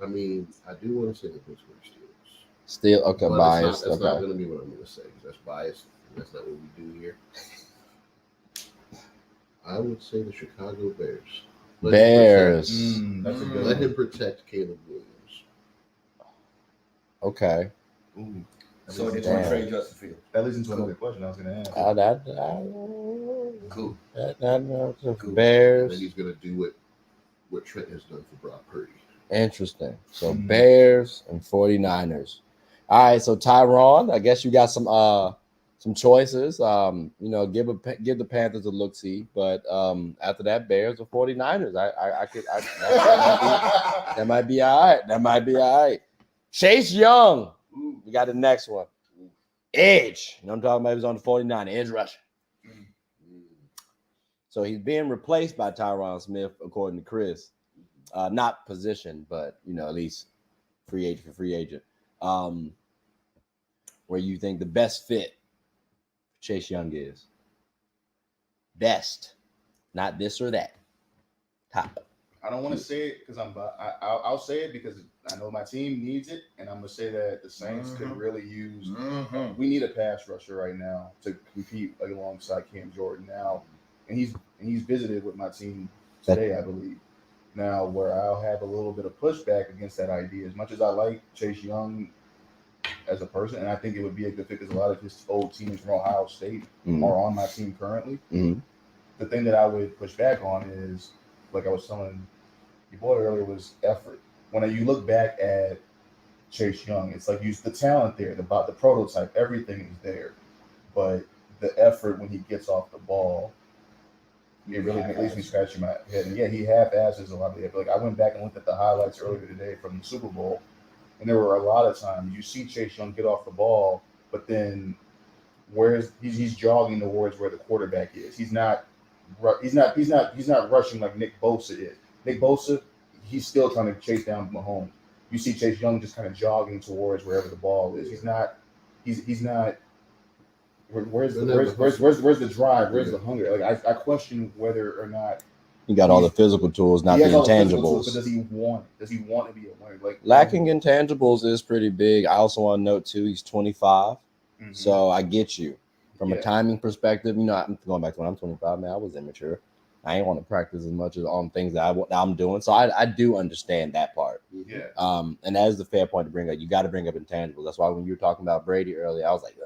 mean, I do want to say the Pittsburgh Steelers. Still okay. But Biased. That's not going to be what I'm going to say. That's biased. That's not what we do here. I would say the Chicago Bears. Bears. That's a good Let one. him protect Caleb Williams. Okay. Ooh, So they Damn. want to trade Justin Fields. that leads into another question I was going to ask. Cool. Bears. And then he's going to do what Trent has done for Brock Purdy. Interesting. So Mhm. Bears and 49ers. All right. So Tyron, I guess you got some choices. Give the Panthers a look see, but after that, Bears or 49ers. That might be all right. That might be all right. Chase Young. We got the next one. Edge. You know what I'm talking about? He was on the 49 edge rusher. So he's being replaced by Tyron Smith, according to Chris. Not position, but at least free agent for free agent. Where you think the best fit for Chase Young is? Best, not this or that. Top. I don't want to say it because I'll say it because I know my team needs it, and I'm gonna say that the Saints could really use. We need a pass rusher right now to compete alongside Cam Jordan now, and he's visited with my team today, I believe. Now, where I'll have a little bit of pushback against that idea, as much as I like Chase Young as a person, and I think it would be a good fit because a lot of his old teammates from Ohio State are on my team currently. The thing that I would push back on is, like I was telling your boy earlier, was effort. When you look back at Chase Young, it's like the talent there, the prototype, everything is there, but the effort when he gets off the ball, it really leaves me scratching my head. And yeah, he half-asses a lot of it. Like I went back and looked at the highlights earlier today from the Super Bowl, and there were a lot of times you see Chase Young get off the ball, but then he's jogging towards where the quarterback is. He's not rushing like Nick Bosa is. Nick Bosa, he's still trying to chase down Mahomes. You see Chase Young just kind of jogging towards wherever the ball is. He's not. Where's the drive? Where's the hunger? Like I question whether or not he got all the physical tools, not the intangibles. But does he want it? Does he want to be a winner? Like lacking intangibles is pretty big. I also want to note too, he's 25, so I get you from a timing perspective. I'm going back to when I'm 25. Man, I was immature. I ain't want to practice as much as on things that I'm doing. So I do understand that part. Yeah. And that is the fair point to bring up. You got to bring up intangibles. That's why when you were talking about Brady earlier, I was like,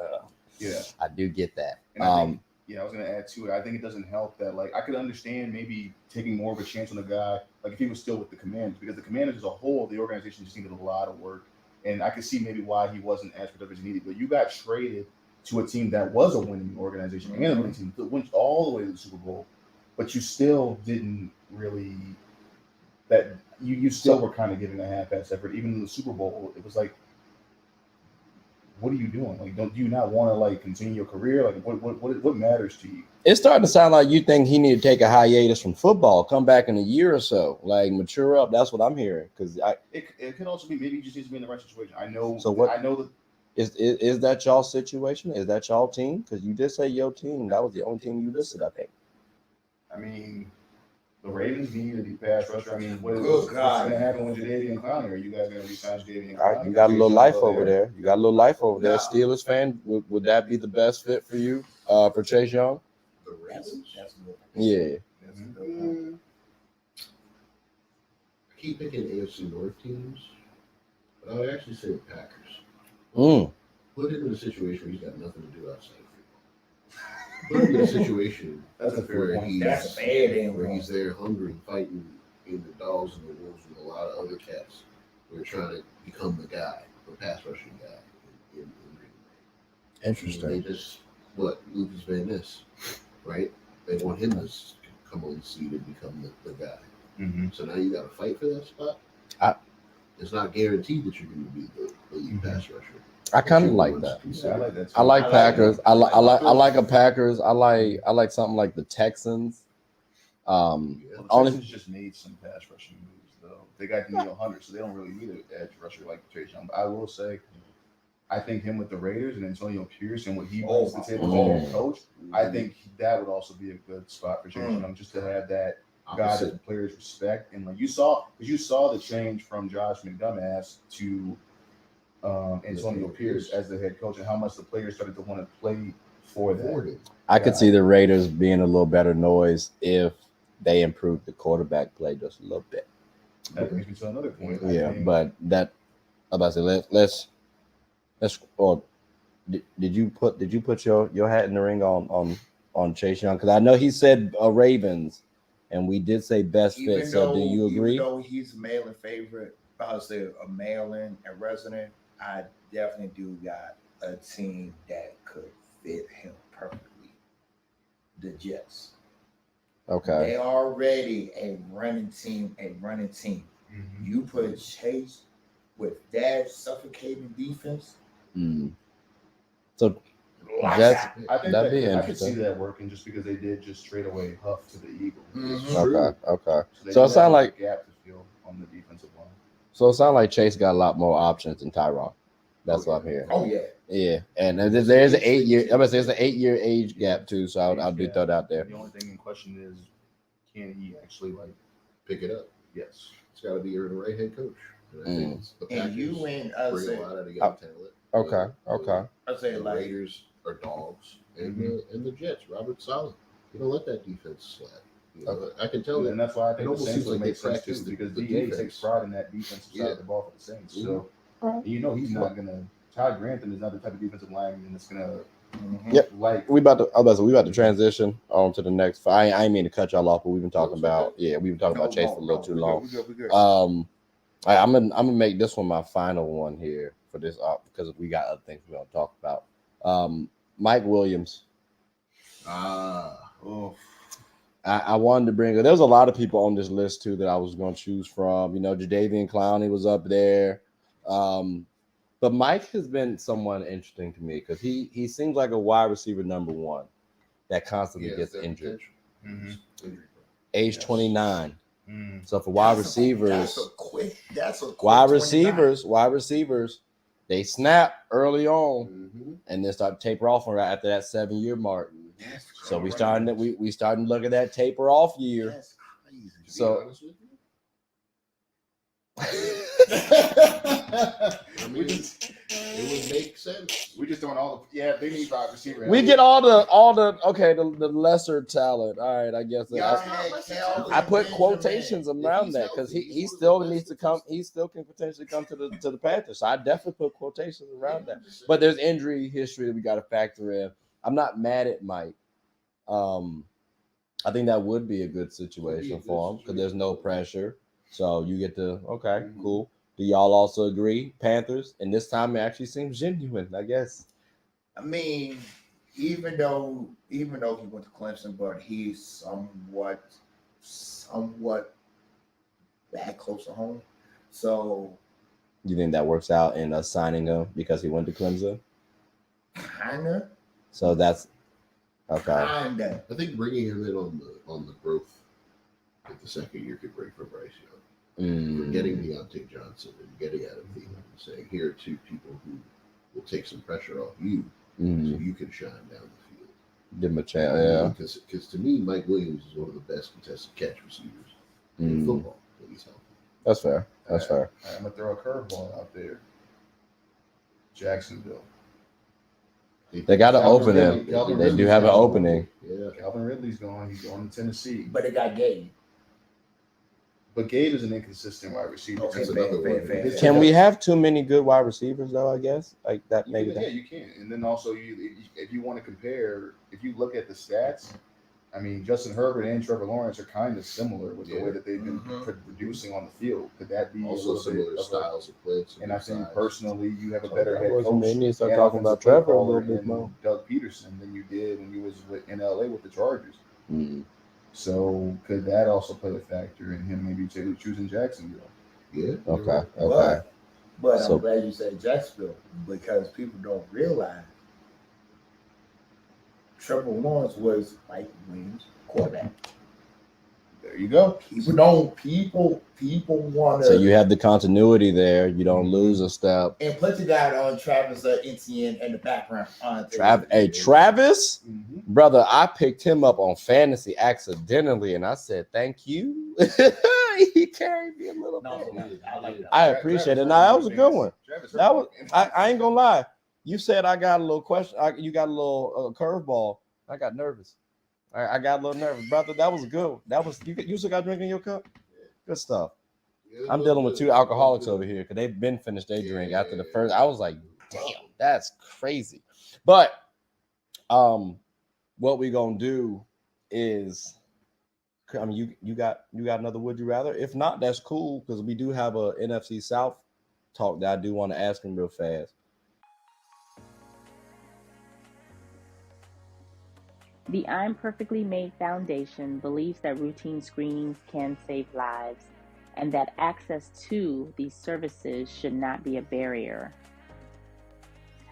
yeah, I do get that. And I think, I was going to add to it. I think it doesn't help that, like, I could understand maybe taking more of a chance on a guy, like if he was still with the Commanders, because the Commanders as a whole, the organization just needed a lot of work. And I could see maybe why he wasn't as productive as he needed. But you got traded to a team that was a winning organization and a winning team that went all the way to the Super Bowl, but you still didn't really you still were kind of giving a half-ass effort. Even in the Super Bowl, it was like, what are you doing? Like, do you not want to like continue your career? Like, what matters to you? It's starting to sound like you think he need to take a hiatus from football, come back in a year or so, like mature up. That's what I'm hearing. Because it could also be maybe he just needs to be in the right situation. I know. So what? I know that. Is that y'all's situation? Is that y'all team? Because you did say your team. That was the only team you listed, I think. I mean, the Ravens need to be pass rusher. I mean, what's going to happen with Jadeveon Clowney? Are you guys going to resign Jadeveon Clowney? You got a little life over there. You got a little life over there. Steelers fan, would that be the best fit for you for Chase Young? The Ravens? Yeah. I keep picking AFC North teams, but I would actually say the Packers. Put him in a situation where he's got nothing to do outside of football. Put him in a situation where he's there hungry, fighting in the dogs and the wolves with a lot of other cats who are trying to become the guy, the pass rushing guy in Green Bay. Interesting. They just, Lucas Van Ness, right? They want him to come on the scene and become the guy. So now you got to fight for that spot. It's not guaranteed that you're going to be the lead pass rusher. I kind of like that. Yeah, I like that too. I like Packers. I like a Packers. I like something like the Texans. Texans just need some pass rushing moves though. They got Daniil Hunter, so they don't really need an edge rusher like Chase Young. But I will say, I think him with the Raiders and Antonio Pierce and what he brings to the table as a coach, I think that would also be a good spot for Chase Young, just to have that guy that the players respect. And like you saw the change from Josh McDumbass to Antonio Pierce as the head coach, and how much the players started to want to play for that. I could see the Raiders being a little better noise if they improved the quarterback play just a little bit. That brings me to another point. Yeah, but that I'm about to say let's. Or did you put your hat in the ring on Chase Young? Because I know he said Ravens, and we did say best fit. So do you agree? Even though he's a mail-in favorite, I'll say a mail-in and resident, I definitely do got a team that could fit him perfectly. The Jets. Okay. They are already a running team. Mm-hmm. You put Chase with that suffocating defense. So I think that'd be I could see interesting. that working just because they did just trade away Huff to the Eagles. Mm-hmm. Okay. So So it sounds like a gap to fill on the defensive line. So it sounds like Chase got a lot more options than Tyrod. That's what I'm hearing. Oh yeah. Yeah, and there's an 8 year. I mean, there's an 8 year age gap too. So I'll do throw that out there. The only thing in question is, can he actually pick it up? Yes, it's got to be the right head coach. And I think the And you win. bring a lot of young talent. Okay. I say The like Raiders are dogs, and the Jets. Robert Saleh. You don't let that defense slide. You know, I can tell that, and that's why I think it the almost Saints seems would like make they sense too, practice because the DA defense. takes pride in that defensive side of the ball for the Saints. So you know he's not gonna. Todd Grantham is not the type of defensive lineman that's gonna. Yep. Like we about to transition on to the next. I ain't mean to cut y'all off, but we've been talking about we've been talking about Chase for a little too long. We good. I'm gonna make this one my final one here for this because we got other things we're gonna talk about. Mike Williams. I wanted to bring. There's a lot of people on this list too that I was going to choose from. You know, Jadeveon Clowney was up there, but Mike has been someone interesting to me because he seems like a wide receiver number one that constantly gets injured. Age 29. So for wide receivers, wide receivers, they snap early on and then start to taper off right after that 7-year mark. So we starting to look at that taper off year. That's crazy. So I mean, it would make sense. We just doing all the they need wide receiver. we get all the lesser talent. All right, I guess I put quotations around that because he still needs to come. He still can potentially come to the Panthers. So I definitely put quotations around that. But there's injury history that we got to factor in. I'm not mad at Mike. I think that would be a good situation for him because there's no pressure. So you get to cool. Do y'all also agree, Panthers? And this time it actually seems genuine, I guess. I mean, even though he went to Clemson, but he's somewhat back close to home. So you think that works out in us signing him because he went to Clemson? Kinda. So that's okay. Kinda. I think bringing him in on the growth at the second year could break for Bryce Young. We're getting Deontay Johnson and getting Adam Thielen and saying, here are two people who will take some pressure off you so you can shine down the field. Give him a chance, Because to me, Mike Williams is one of the best contested catch receivers in football when he's healthy. That's fair. That's fair. I'm going to throw a curveball out there. Jacksonville. They got an opening. They do have an opening. Yeah. Calvin Ridley's gone. He's going to Tennessee. But they got Gabe. But Gabe is an inconsistent wide receiver. Okay, Can we have too many good wide receivers though? I guess like that maybe. Yeah, you can. And then also, if you want to compare, if you look at the stats, I mean, Justin Herbert and Trevor Lawrence are kind of similar with the way that they've been producing on the field. Could that be also similar styles of play? And I think personally, you have a better head coach. We need to start talking about Trevor a little bit more. Doug Peterson than you did when you was in LA with the Chargers. So could that also play a factor in him maybe choosing Jacksonville? Yeah. Okay. But I'm glad you said Jacksonville because people don't realize Trevor Lawrence was Mike Williams' quarterback. There you go. People want to. So you have the continuity there. You don't lose a step. And plus you got on Travis Etienne in the background. Travis, brother, I picked him up on fantasy accidentally, and I said thank you. He carried me a little bit. I like that. I appreciate it. Now that was a good one. I ain't gonna lie. You said I got a little question. You got a little curveball. I got nervous. I got a little nervous, brother. That was good. That was you still got drink in your cup. Good stuff. I'm dealing with two alcoholics over here because they've been finished their drink after the first. I was like, damn, that's crazy. But what we gonna do is, I mean, you got another would you rather? If not, that's cool because we do have a NFC South talk that I do want to ask him real fast. The I'm Perfectly Made Foundation believes that routine screenings can save lives and that access to these services should not be a barrier.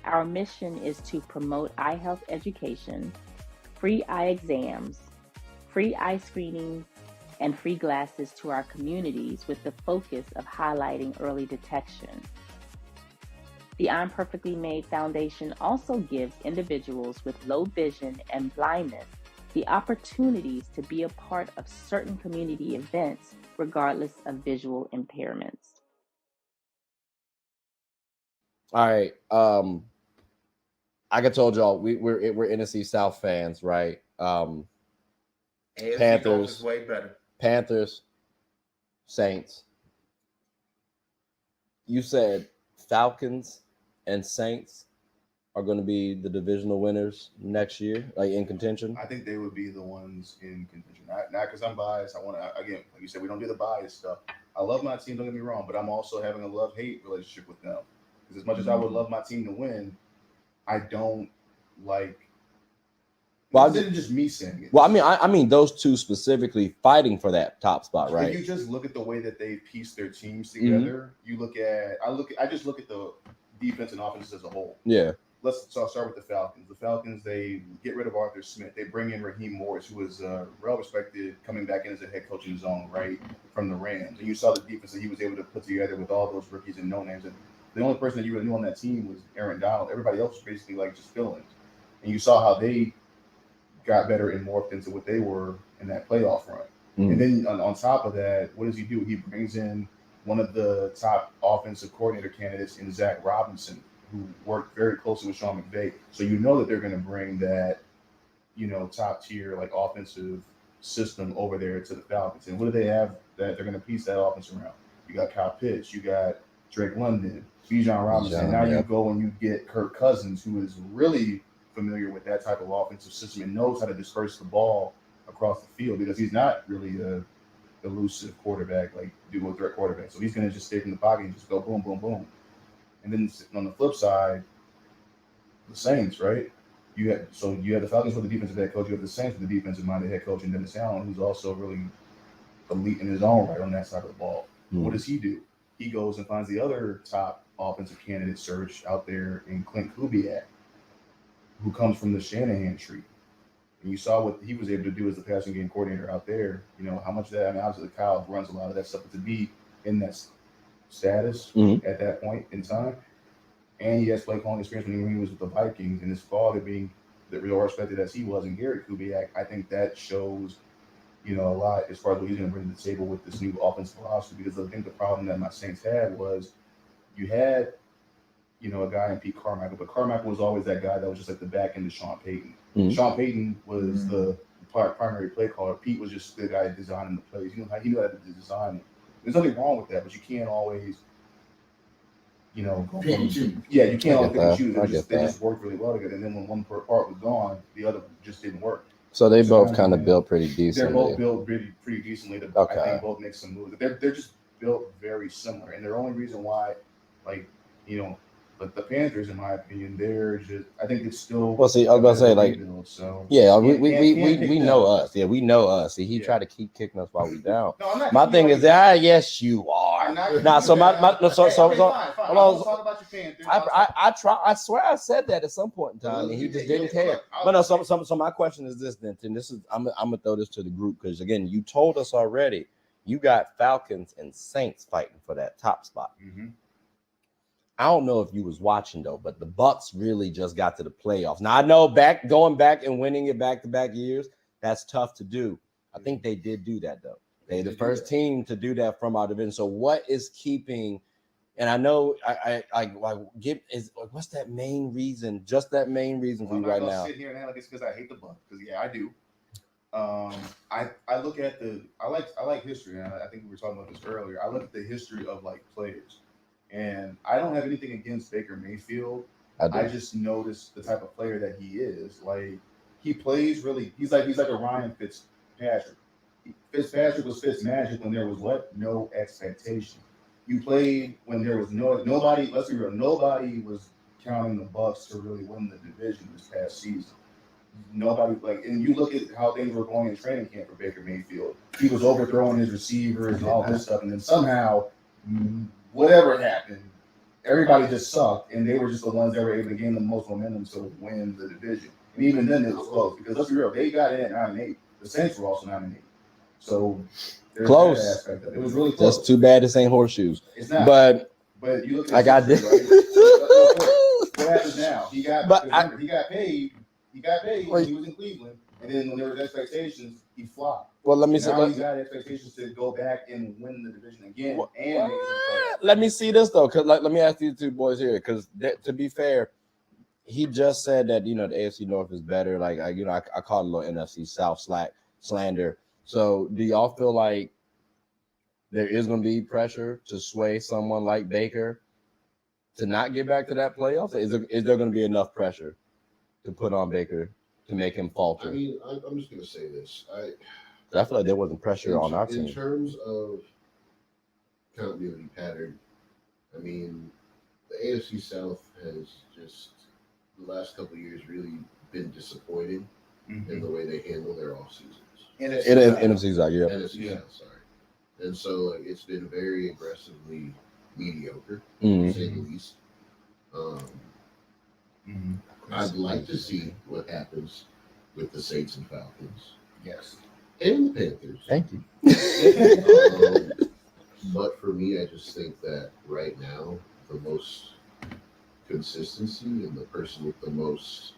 Our mission is to promote eye health education, free eye exams, free eye screenings, and free glasses to our communities with the focus of highlighting early detection. The I'm Perfectly Made Foundation also gives individuals with low vision and blindness the opportunities to be a part of certain community events regardless of visual impairments. All right. Like I told y'all, we're NFC South fans, right? AFC Panthers. North is way better. Panthers, Saints. You said Falcons and Saints are going to be the divisional winners next year, like in contention. I think they would be the ones in contention. Not because I'm biased. I want to, again, like you said, we don't do the bias stuff. I love my team, don't get me wrong, but I'm also having a love-hate relationship with them. Because as much as I would love my team to win, I don't like. Well, this isn't just me saying it. Well, I mean those two specifically fighting for that top spot, right? If you just look at the way that they piece their teams together, you look at I just look at the defense and offense as a whole. Yeah. I'll start with the Falcons. The Falcons, they get rid of Arthur Smith. They bring in Raheem Morris, who was well respected, coming back in as a head coach in his own right from the Rams. And you saw the defense that he was able to put together with all those rookies and no names. And the only person that you really knew on that team was Aaron Donald. Everybody else was basically like just fill-ins. And you saw how they got better and morphed into what they were in that playoff run. And then on top of that, what does he do? He brings in one of the top offensive coordinator candidates in Zach Robinson, who worked very closely with Sean McVay. So you know that they're going to bring that, top tier like offensive system over there to the Falcons. And what do they have that they're going to piece that offense around? You got Kyle Pitts, you got Drake London, Bijan Robinson. Now you go and you get Kirk Cousins, who is really familiar with that type of offensive system and knows how to disperse the ball across the field because he's not really a elusive quarterback like dual threat quarterback. So he's going to just stay in the pocket and just go boom, boom, boom. And then on the flip side, the Saints, right? You have the Falcons with the defensive head coach. You have the Saints with the defensive-minded head coach, and Dennis Allen, who's also really elite in his own right on that side of the ball. What does he do? He goes and finds the other top offensive candidate search out there in Clint Kubiak, who comes from the Shanahan tree. And you saw what he was able to do as the passing game coordinator out there. How much of that, obviously Kyle runs a lot of that stuff, but to be in that status at that point in time. And he has play calling experience when he was with the Vikings, and his father being the real respected as he was in Gary Kubiak. I think that shows, a lot as far as what he's going to bring to the table with this new offensive philosophy. Because I think the problem that my Saints had was you had, a guy in Pete Carmichael, but Carmichael was always that guy that was just like the back end of Sean Payton. Sean Payton was the primary play caller. Pete was just the guy designing the plays. He knew how to design it. There's nothing wrong with that, but you can't always, you can't always pick and choose. They just worked really well together. And then when one part was gone, the other just didn't work. So they both kind of built pretty decently. They're both built pretty decently. I think both make some moves. They're just built very similar. And the only reason why, but the Panthers, in my opinion, they're just. I think it's still. Well, see, I was about to say, like, rebuild, so we know us. Yeah, we know us. See, he tried to keep kicking us while we down. No, I'm not. My thing is that yes, you are. Nah, so my fine. Let's talk about your Panthers. I swear I said that at some point in time, and he just didn't care. But no, so my question is this, then, and this is I'm gonna throw this to the group because again, you told us already. You got Falcons and Saints fighting for that top spot. I don't know if you was watching though, but the Bucks really just got to the playoffs. Now I know going back and winning it back-to-back years, that's tough to do. I think they did do that though. They're the first team to do that from our division. So what is keeping And I know I get is what's that main reason? Just that main reason for I'm you not right gonna now. sit here and act like it's because I hate the Bucks, because yeah, I do. I look at I like history, and I think we were talking about this earlier. I look at the history of like players, and I don't have anything against Baker Mayfield. I just noticed the type of player that he is. Like he plays really. He's like a Ryan Fitzpatrick. Fitzpatrick was Fitzmagic when there was what? No expectation. You played when there was nobody. Let's be real. Nobody was counting the Bucks to really win the division this past season. Nobody and you look at how things were going in training camp for Baker Mayfield. He was overthrowing his receivers and all this stuff, and then somehow, whatever happened, everybody just sucked, and they were just the ones that were able to gain the most momentum to win the division. And even then, it was close because let's be real, they got in at 9-8. The Saints were also 9-8, so there's close. that aspect of it. It was really close. Just too bad this ain't horseshoes. It's not, but you look at I got this. Right? What happens now? He got paid. He got paid when he was in Cleveland, and then when there was expectations, he flopped. Well, let me see. Now he's got expectations to go back and win the division again. Let me see this though, because let me ask you two boys here, because to be fair, he just said that the AFC North is better. Like I called it a little NFC South slander. So do y'all feel like there is going to be pressure to sway someone like Baker to not get back to that playoff? Is there going to be enough pressure to put on Baker to make him falter? I mean, I'm just going to say this. I feel like there wasn't pressure on our team. In terms of continuity pattern, I mean, the AFC South has just, the last couple of years, really been disappointing in the way they handle their off seasons. NFC South, yeah. NFC South, sorry. And so it's been very aggressively mediocre, Mm-hmm. to say the least. I'd like to see what happens with the Saints and Falcons. Yes. And the Panthers. Thank you. But for me, I just think that right now, the most consistency and the person with the most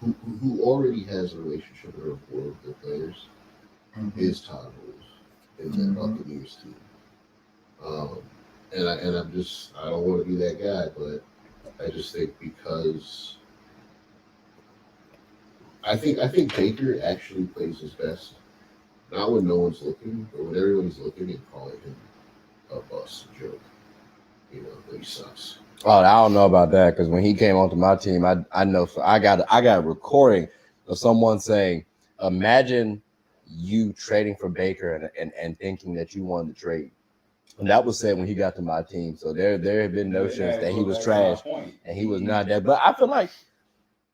who already has a relationship or rapport with the players is Todd Bowles in that Buccaneers team. And I'm just, I don't want to be that guy, but I just think because I think Baker actually plays his best, not when no one's looking, but when everyone's looking and calling him a bust, a joke. That he sucks. Oh, I don't know about that, because when he came onto my team, I know I got a recording of someone saying, "Imagine you trading for Baker and thinking that you won the trade." And that was said when he got to my team. So there have been notions that he was trash and he was not that. But I feel like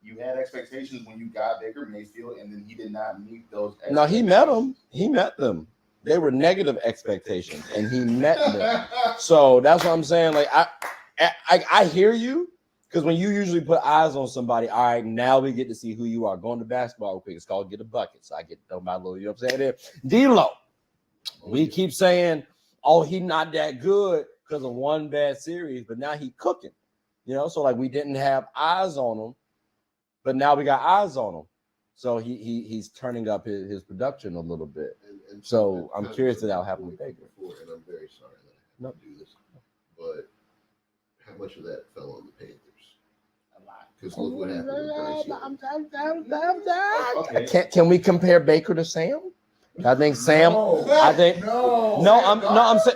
you had expectations when you got Baker Mayfield, and then he did not meet those expectations. No, he met them. He met them. They were negative expectations, and he met them. So that's what I'm saying. Like I hear you, because when you usually put eyes on somebody, all right, now we get to see who you are. Going to basketball real quick. It's called get a bucket. So I get to throw my little, you know what I'm saying? There. D-Lo. We keep saying, oh, he not that good because of one bad series, but now he cooking. So like we didn't have eyes on him, but now we got eyes on him. So he's turning up his production a little bit. And so I'm curious that that'll happen with Baker. And I'm very sorry that I have to do this. But how much of that fell on the Panthers? A lot. Because look what happened with Bryce Young. Can we compare Baker to Sam? I think Sam. I'm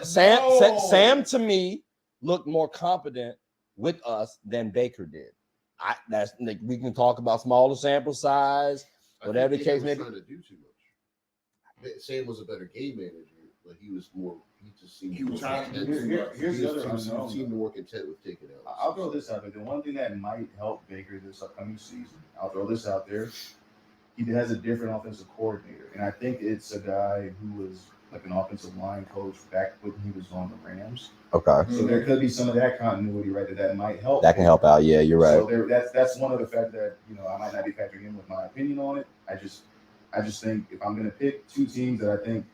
saying Sam to me looked more competent with us than Baker did. That's like, we can talk about smaller sample size, whatever the case may be. Trying to do too much. Sam was a better game manager, but he was more. He just seemed. He was trying to. Here's the other unknown. He seemed more content with taking out. I'll throw this out there. The one thing that might help Baker this upcoming season, I'll throw this out there. He has a different offensive coordinator, and I think it's a guy who was like an offensive line coach back when he was on the Rams. Okay. So there could be some of that continuity right there that might help. That can help out. Yeah, you're right. So that's one of the factors that I might not be factoring in with my opinion on it. I just think if I'm going to pick two teams that I think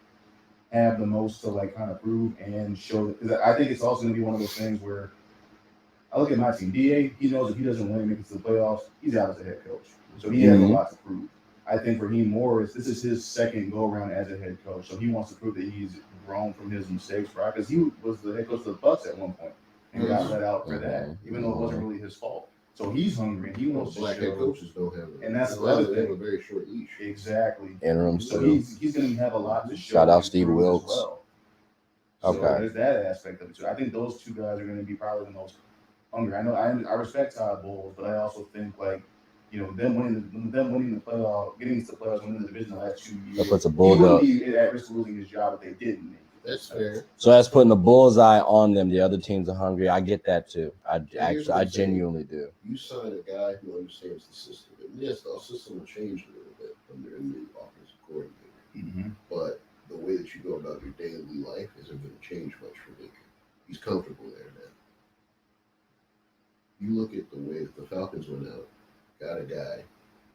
have the most to like kind of prove and show that, because I think it's also going to be one of those things where I look at my team. DA, he knows if he doesn't win and make it to the playoffs, he's out as a head coach. So he has a lot to prove. I think Raheem Morris, this is his second go around as a head coach, so he wants to prove that he's grown from his mistakes, right? Because he was the head coach of the Bucks at one point and got let out for that, even though it wasn't really his fault. So he's hungry and he wants to black show. head coaches don't have And that's a lot of the them thing. have a very short leash. Exactly. Interim So too. he's going to have a lot to show. Shout out and Steve prove Wilkes. as well. So Okay. there's that aspect of it too. I think those two guys are going to be probably the most hungry. I know I respect Todd Bowles, but I also think like them winning the playoff, getting to the playoffs, winning the division the last 2 years. That puts a He bulldog. wouldn't be at risk of losing his job if they didn't make it. That's fair. So that's putting a bullseye on them. The other teams are hungry. I get that too. I genuinely do. You sign a guy who understands the system. And yes, the system will change a little bit under the new offensive coordinator. Mm-hmm. But the way that you go about your daily life isn't going to change much for Baker. He's comfortable there now. You look at the way that the Falcons went out, got a guy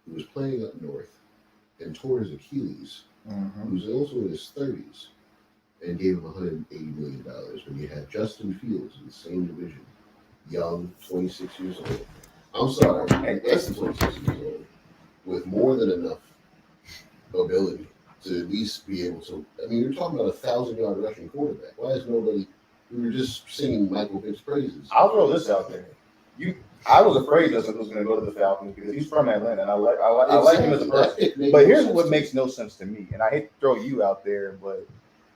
who was playing up north and tore his Achilles, who was also in his 30s, and gave him $180 million when you had Justin Fields in the same division, young, 26 years old. I'm sorry, less than 26 years old, with more than enough ability to at least be able to. I mean, you're talking about 1,000-yard rushing quarterback. Why is nobody? We were just singing Michael Vick's praises. I'll throw this out there. I was afraid Justin was going to go to the Falcons because he's from Atlanta, and I like him as a person. But here's what makes no sense to me, and I hate to throw you out there, but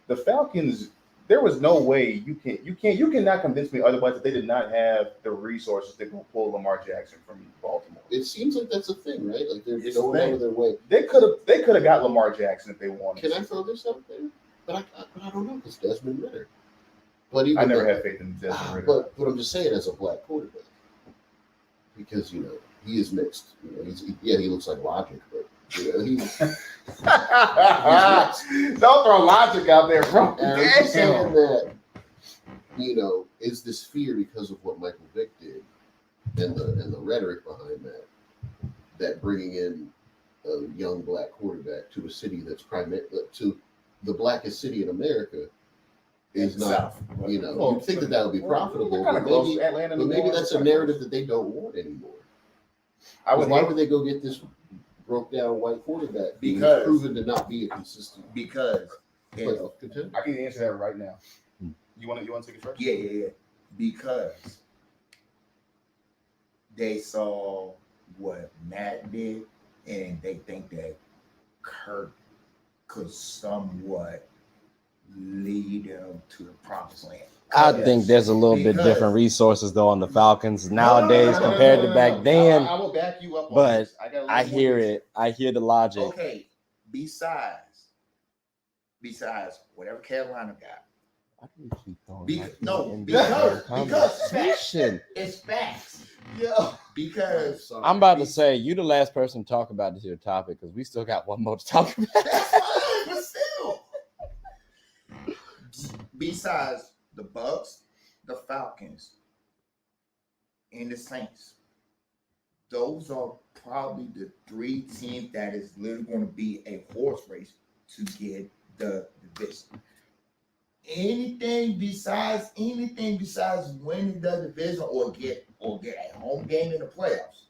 the Falcons, there was no way you cannot convince me otherwise that they did not have the resources to go pull Lamar Jackson from Baltimore. It seems like that's a thing, right? Like they're going out of their way. They could have got Lamar Jackson if they wanted. Can I throw this out there? But I don't know because Desmond Ritter. But I never had faith in Desmond Ritter. But I'm just saying, as a black quarterback, because he is mixed. He looks like Logic, but he's don't throw Logic out there, bro. And I'm just saying that is this fear because of what Michael Vick did and the rhetoric behind that bringing in a young black quarterback to a city that's to the blackest city in America is not, you'd think that would be profitable, but maybe that's a narrative that they don't want anymore. Why would they go get this broke down white quarterback because proven to not be a consistent playoff contender? I can answer that right now. You want to take it first? Yeah. Because they saw what Matt did, and they think that Kirk could somewhat lead them to the promised land. I think there's a little bit different resources though on the Falcons nowadays compared to back then. I will back you up on but this. I hear it. I hear the logic. Okay. Besides whatever Carolina got. Why do you keep throwing because it's facts. Yeah. Because I'm about to say you the last person to talk about this here topic because we still got one more to talk about. That's fine, but still. Besides the Bucks, the Falcons, and the Saints, those are probably the three teams that is literally going to be a horse race to get the division. Anything besides winning the division or get a home game in the playoffs,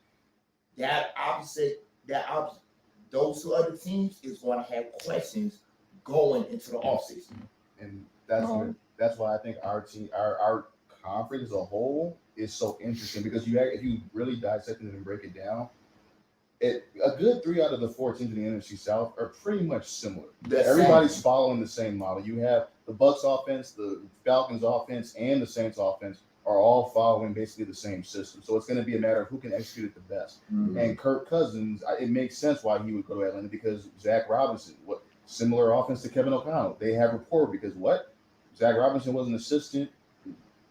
those two other teams is going to have questions going into the offseason. And that's why I think our team, our conference as a whole is so interesting because if you really dissect it and break it down, a good 3 out of the 4 teams in the NFC South are pretty much similar. Everybody's following the same model. You have the Bucks offense, the Falcons offense, and the Saints offense are all following basically the same system. So it's going to be a matter of who can execute it the best. Mm-hmm. And Kirk Cousins, it makes sense why he would go to Atlanta because Zach Robinson, similar offense to Kevin O'Connell. They have rapport because Zach Robinson was an assistant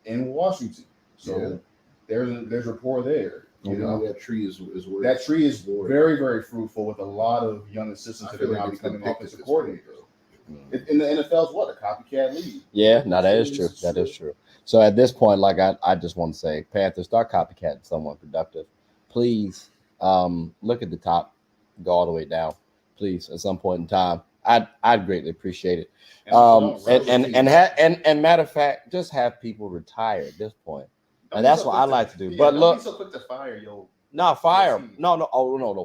in Washington. So there's rapport there. That tree is worth. That tree is very, very fruitful with a lot of young assistants that are now becoming offensive coordinators. In the NFL, a copycat league. Yeah, no, that is true. That is true. So at this point, I just want to say, Panthers, start copycatting someone productive. Please look at the top, go all the way down. Please, at some point in time, I'd greatly appreciate it. And matter of fact, just have people retire at this point. And that's what I like to do. But look, so quick to fire, fire. No,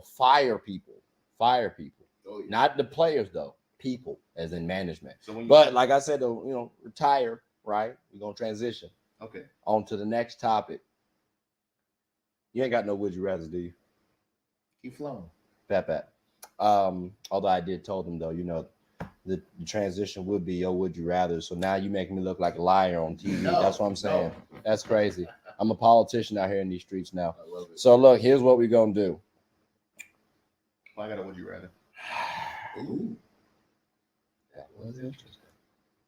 fire people. fire people, Oh, yeah. not the players though, people as in management. So when you But like I said, though, retire, right? We're gonna transition okay, on to the next topic. You ain't got no would you rather, do you? Keep flowing. Pat. Although I did told them though, the transition would be yo would you rather. So now you making me look like a liar on TV. No, That's what I'm saying. no. That's crazy. I'm a politician out here in these streets now. I love it. So look, here's what we're gonna do. I got a would you rather. Ooh, That was interesting.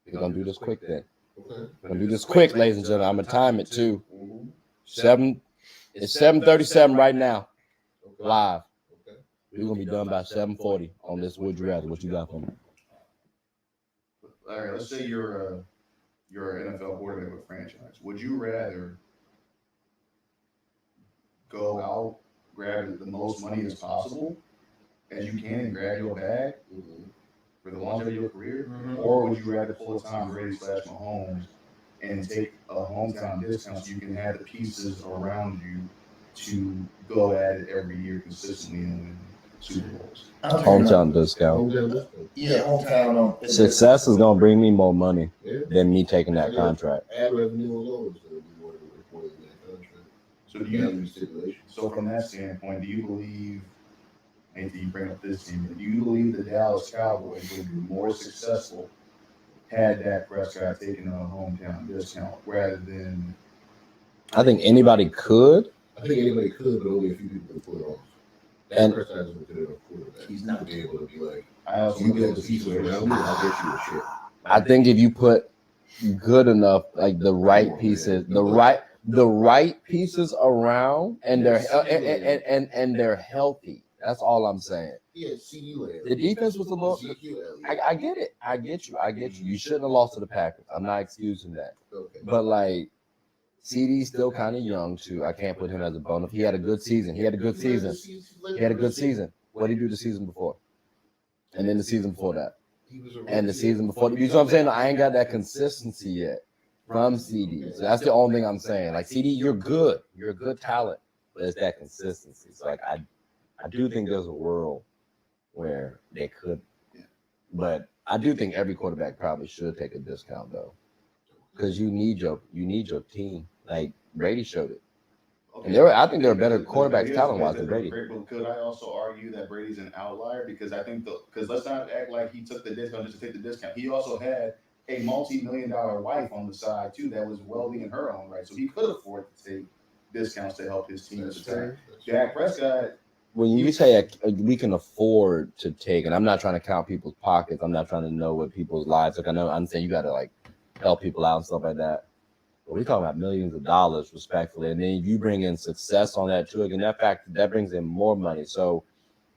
We're gonna do this quick then. okay. We're gonna do this quick, ladies and gentlemen. I'm gonna time it too. Mhm. It's 7:37 right now, Okay. live. Okay. We're gonna be done by 7:40 on this would you rather. What you got for me? All right, let's say you're an NFL quarterback of a franchise. Would you rather go out, grab the most money as possible as you can, and grab your bag Mhm. for the longevity of your career, Mhm. or would you rather pull Tom Brady / Mahomes and take a hometown discount so you can have the pieces around you to go at it every year consistently and win Super Bowls? Hometown discount. Hometown discount. Yeah, hometown. Success is gonna bring me more money Yeah. than me taking that contract. Ad revenue alone is going to be more than that contract. So do you? Value stipulation. So from that standpoint, do you believe? And you bring up this team. Do you believe the Dallas Cowboys would be more successful had Dak Prescott taken a hometown discount rather than? I think anybody could. I think anybody could, but only a few people can pull it off. And- That Prescott isn't good enough quarterback. He's not. to be able to be like, I also you build the pieces around me, I'll get you a shit. I think if you put good enough, like the right pieces, the right pieces around, and they're healthy. That's all I'm saying. Yeah, CD Lamb. The defense was a little. Ezekiel Elliott. I get it. I get you. You shouldn't have lost to the Packers. I'm not excusing that. Okay. But like, CD's still kind of young too. I can't put him as a bonus. He had a good season. He had a good season. What did he do the season before? And then the season before that. And the season before. You know what I'm saying? I ain't got that consistency yet from CD. So that's the only thing I'm saying. Like, CD, you're good. You're a good talent. But it's that consistency. So like, I do think there's a world where they could. But I do think every quarterback probably should take a discount though. Because you need your team. Like Brady showed it. And I think there are better quarterbacks talent-wise than Brady. But could I also argue that Brady's an outlier? Because I think because let's not act like he took the discount just to take the discount. He also had a multi-million-dollar wife on the side too that was wealthy in her own right, so he could afford to take discounts to help his team at the time. Dak Prescott. When you say we can afford to take, and I'm not trying to count people's pockets. I'm not trying to know what people's lives. Like I'm saying you got to like help people out and stuff like that. But we're talking about millions of dollars, respectfully, and then you bring in success on that too. Again, that brings in more money. So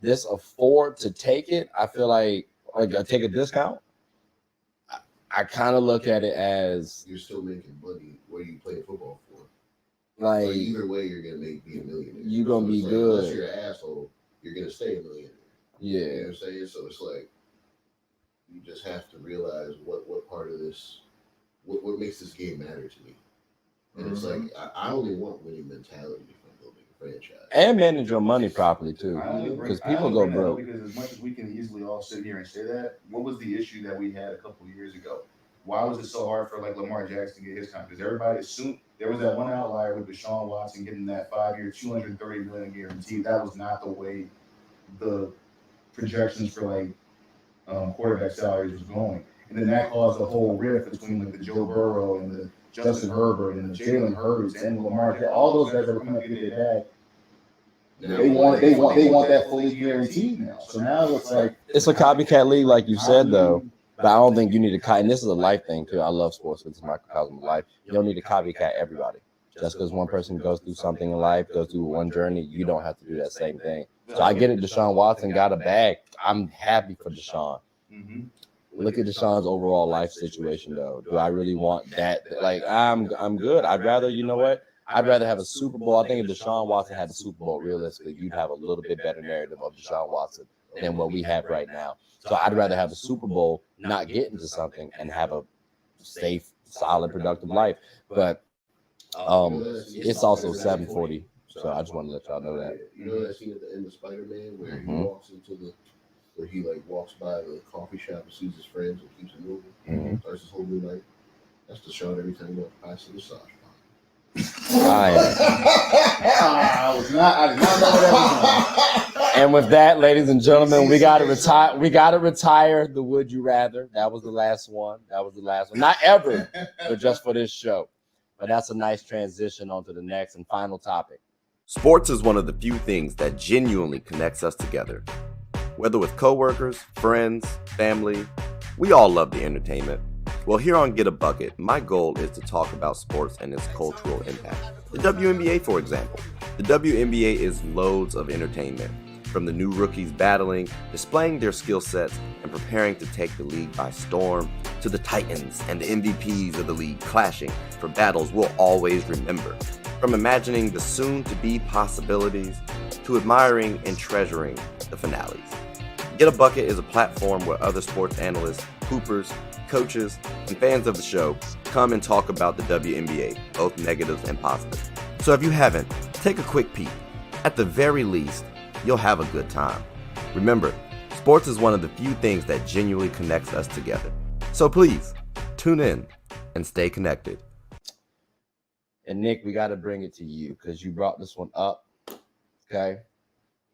this afford to take it, I feel like take a discount. I kind of look at it as you're still making money where you play football for. like But either way, you're gonna be a millionaire. You're gonna be like, good. Unless you're an asshole, you're gonna stay a millionaire. Yeah. You know what I'm saying? So it's like you just have to realize what part of this, what makes this game matter to me. And it's like I only want winning mentality if I'm building a franchise. And manage your money properly too, Because people go broke. Because as much as we can easily all sit here and say that, what was the issue that we had a couple of years ago? Why was it so hard for like Lamar Jackson to get his contract? Because everybody assumed there was that one outlier with Deshaun Watson getting that 5-year, $230 million guarantee. That was not the way the projections for like quarterback salaries was going, and then that caused a whole rift between like the Joe Burrow and the Justin Herbert and the Jalen Hurts and Lamar. All those guys that were coming up to get their bag. They want that fully guaranteed now. So now it's like It's a copycat league, like you said, though. But I don't think you need to and this is a life thing too. I love sports. It's a microcosm of life. You don't need to copycat everybody. Just because one person goes through something in life, goes through one journey, you don't have to do that same thing. So I get it. Deshaun Watson got a bag. I'm happy for Deshaun. mm-hmm. Look at Deshaun's overall life situation, though. Do I really want that? Like, I'm good. I'd rather, you know what? I'd rather have a Super Bowl. I think if Deshaun Watson had a Super Bowl, realistically, you'd have a little bit better narrative of Deshaun Watson than what we have right now. So I'd rather have a Super Bowl, not get into something, and have a safe, solid, productive life. But it's also 7:40. So I just want to let y'all know that. You know that scene at the end of Spider-Man where he walks into where he like walks by the coffee shop and sees his friends and keeps it moving. Starts his whole new life. That's the shot every time you walk past the massage bar. I did not know where that was. And with that, ladies and gentlemen, we gotta retire. We gotta retire the Would You Rather. That was the last one. Not ever, but just for this show. But that's a nice transition onto the next and final topic. Sports is one of the few things that genuinely connects us together. Whether with coworkers, friends, family, we all love the entertainment. Well, here on Get a Bucket, my goal is to talk about sports and its cultural impact. The WNBA, for example. The WNBA is loads of entertainment. From the new rookies battling, displaying their skill sets, and preparing to take the league by storm, to the Titans and the MVPs of the league clashing for battles we'll always remember. From imagining the soon-to-be possibilities, to admiring and treasuring the finales. Get a Bucket is a platform where other sports analysts, hoopers, coaches, and fans of the show come and talk about the WNBA, both negatives and positives. So if you haven't, take a quick peek. At the very least, you'll have a good time. Remember, sports is one of the few things that genuinely connects us together. So please, tune in and stay connected. And Nick, we got to bring it to you because you brought this one up, okay?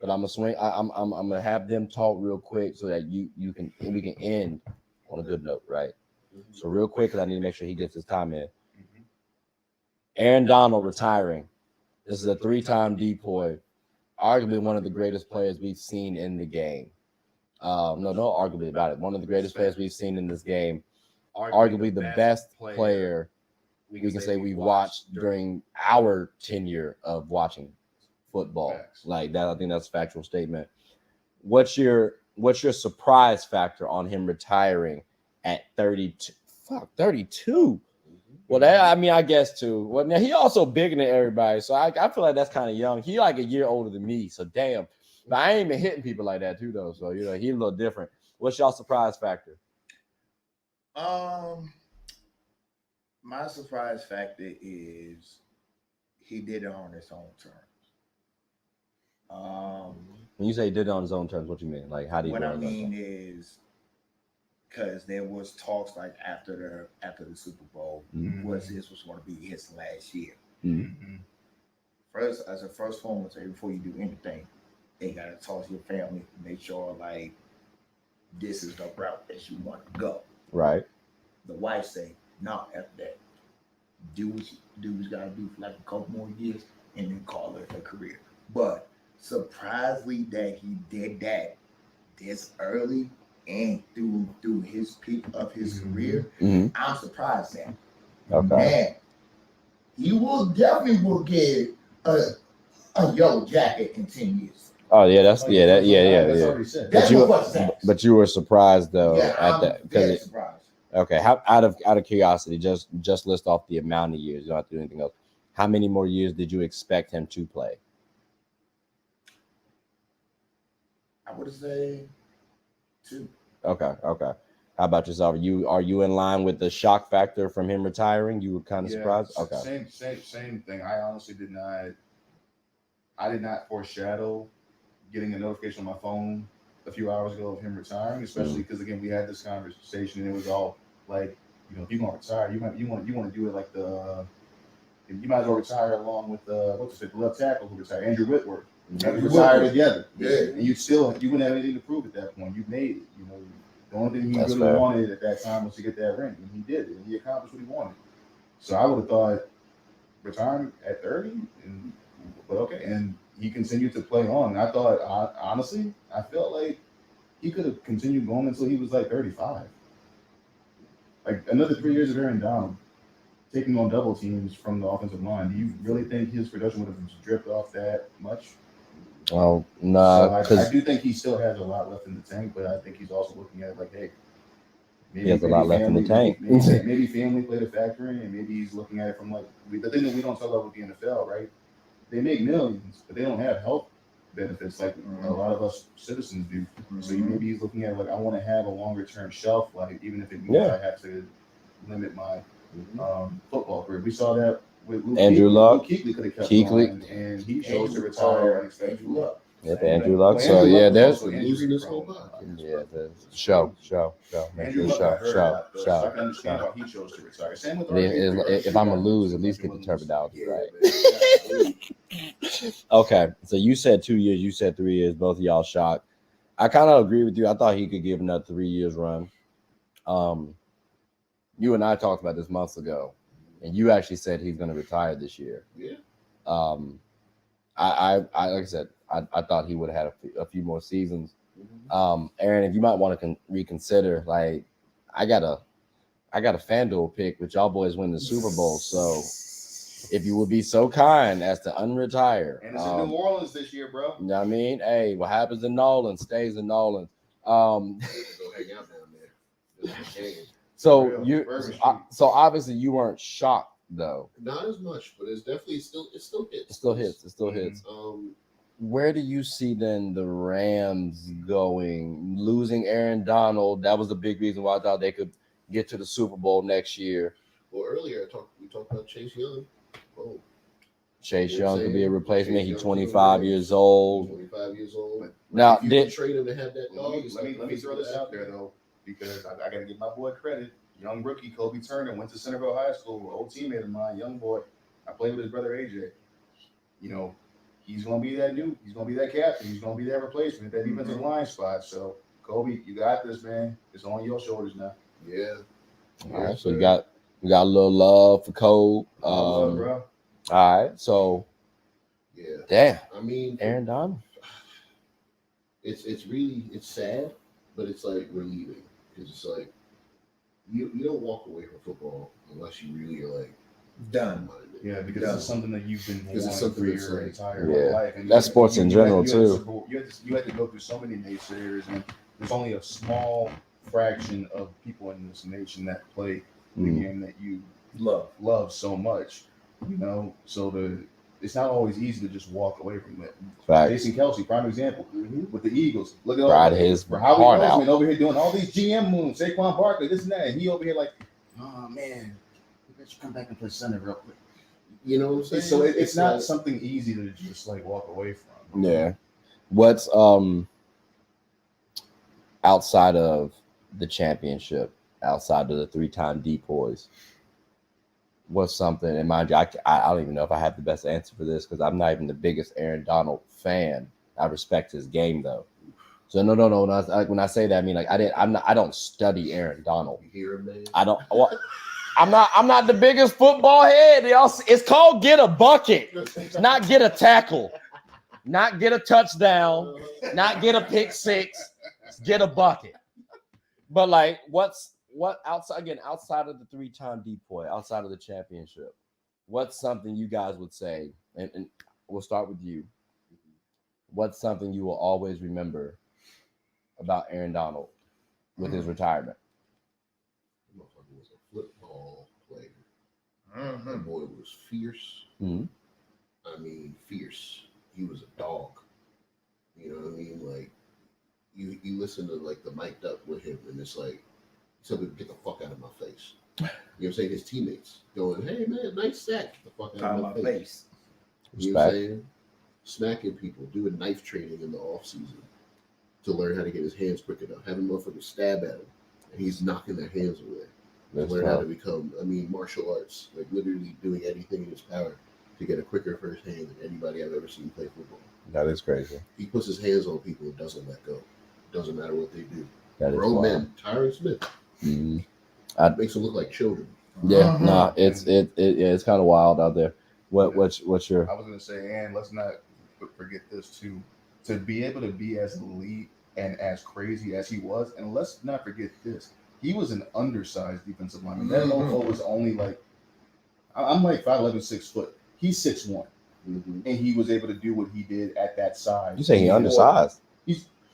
But I'm gonna swing. I'm gonna have them talk real quick so that we can end on a good note, right? So real quick, because I need to make sure he gets his time in. Aaron Donald retiring. This is a 3-time depoy, arguably one of the greatest players we've seen in the game. No arguably about it. One of the greatest players we've seen in this game. Arguably the best player we can say we watched during our tenure of watching football. Like that, I think that's a factual statement. What's your surprise factor on him retiring at 32? Fuck, 32. Well, I guess too. Well, now he also bigger than everybody, so I feel like that's kind of young. He like a year older than me, so damn. But I ain't been hitting people like that too, though. So he's a little different. What's y'all surprise factor? My surprise factor is he did it on his own terms. When you say he did it on his own terms, what you mean? Like how do you? What I mean is, because there was talks like after the Super Bowl, this was going to be his last year. First, as a first home, say before you do anything, you got to talk to your family, make sure like this is the route that you want to go. Right. The wife say, "No, after that, do what you got to do for like a couple more years, and then call it a career." But surprisingly, that he did that this early and through his peak of his career, I'm surprised at. Okay. Man, he will definitely get a yellow jacket in 10 years. Oh yeah, that's But you were surprised though at that because surprised. Okay, out of curiosity, just list off the amount of years. You don't have to do anything else. How many more years did you expect him to play? I would say 2. Okay. How about yourself? Are you in line with the shock factor from him retiring? You were kind of surprised. Okay. Same thing. I honestly did not. I did not foreshadow getting a notification on my phone a few hours ago of him retiring, especially because again we had this conversation and it was all like, if you're gonna retire, you want to do it like you might as well retire along with the left tackle who retired, Andrew Whitworth. You retire together. Yeah. And you wouldn't have anything to prove at that point. You made it. The only thing he really wanted at that time was to get that ring, and he did it. And he accomplished what he wanted. So I would have thought retiring at 30, but okay. And he continued to play on. And I thought, honestly, I felt like he could have continued going until he was like 35. Like another 3 years of Aaron Donald, taking on double teams from the offensive line. Do you really think his production would have dripped off that much? Well, no. So I do think he still has a lot left in the tank, but I think he's also looking at it like, hey, he has a lot left in the tank. Maybe family played a factor in, and maybe he's looking at it from like the thing that we don't talk about with the NFL, right? They make millions, but they don't have health benefits like a lot of us citizens do. So maybe he's looking at it like, I want to have a longer term shelf life, even if it means I have to limit my football career. We saw that Andrew Luck. Kuechly could have kept Kuechly. going, and he chose to retire unexpectedly. Yep, Andrew Luck. Well, So Andrew yeah, Luck was there's also losing injury this whole prone. podcast. yeah, there's show. Make Andrew sure Luck got hurt a lot, though, so I show. can understand why he chose to retire. Same with And then RG3. if I'm gonna lose, at least get the terminology Yeah, right. man. Okay, so you said 2 years, you said 3 years. Both of y'all shocked. I kind of agree with you. I thought he could give another 3 years run. You and I talked about this months ago, and you actually said he's going to retire this year. Yeah. I like I said, I thought he would have had a few more seasons. Mhm. Aaron, if you might want to reconsider, like I got a FanDuel pick, which y'all boys win the Super Bowl. So if you would be so kind as to unretire, And it's in New Orleans this year, bro. you know what I mean? Hey, what happens in Nolan stays in Nolan. Go hang out down there. It's a game. So Real, Bourbon Street. so obviously you weren't shocked though. Not as much, but it's definitely still It still hits. It still hits. Um, Where do you see then the Rams going? Losing Aaron Donald, that was the big reason why I thought they could get to the Super Bowl next year. well, earlier we talked about Chase Young. Oh, Chase You know what Young I'm could be a saying? replacement. Chase He's Young's 25 doing years great. old. 25 years old. But Now, If you can trade him to have that dog, Let me throw this out there though, because I got to give my boy credit. Young rookie Kobe Turner went to Centerville High School, old teammate of mine, young boy. I played with his brother AJ. You know, he's gonna be that captain. He's gonna be that replacement, that defensive line spot. So Kobe, you got this, man. It's on your shoulders now. Yeah. All right, so we got a little love for Cole. Bro. All right, so Yeah. damn, I mean, Aaron Donald. it's really sad, but it's like relieving because it's like you don't walk away from football unless you really are like Done. minded. Yeah, because this is something that you've been Because it's wanting something for that's your like- entire Yeah. life. And That's sports in general, too. You had to go through so many naysayers, and there's only a small fraction of people in this nation that play the Mm. game that you Love. love so much. You know, so it's not always easy to just walk away from it. Fact. Jason Kelsey, prime example, Mhm. with the Eagles. Look at Cried all his for Howie heart out. Roseman over here doing all these GM moves, Saquon Barkley, this and that, and he over here like, oh man, we better come back and play center real quick. You know what I'm saying? So it's not like- something easy to just like walk away from. Yeah. What's outside of the championship, outside of the 3-time depoys? What's something? And mind you, I don't even know if I have the best answer for this because I'm not even the biggest Aaron Donald fan. I respect his game though. So no. When I say that, I mean like I don't study Aaron Donald. You hear him, man? I don't. Well, I'm not the biggest football head. Y'all, it's called get a bucket, not get a tackle, not get a touchdown, not get a pick six. Get a bucket. But like, what outside of the 3-time depoy, outside of the championship, what's something you guys would say? And we'll start with you. What's something you will always remember about Aaron Donald with his retirement? Motherfucker was a football player. Mm-hmm. That boy was fierce. Mhm. I mean, fierce. He was a dog. You know what I mean? Like, you listen to like the mic'd up with him, and it's like, somebody get the fuck out of my face. You know what I'm saying? His teammates going, hey man, nice sack. Get the fuck out of my face. You know what I'm saying? Smacking people, doing knife training in the off season to learn how to get his hands quick enough. Having motherfuckers stab at him, and he's knocking their hands away. That's Learn how tough. to become, martial arts, like literally doing anything in his power to get a quicker first hand than anybody I've ever seen play football. That is crazy. He puts his hands on people and doesn't let go. Doesn't matter what they do. That is Grown wild. men, Tyron Smith, Mhm. makes them look like children. Yeah, nah, it's kind of wild out there. What's your? I was gonna say, and let's not forget this too. To be able to be as elite and as crazy as he was, and let's not forget this. He was an undersized defensive lineman. That mofo was only like, I'm like 5'11", 6 foot. He's 6'1", Mm-hmm. and he was able to do what he did at that size. You say he undersized?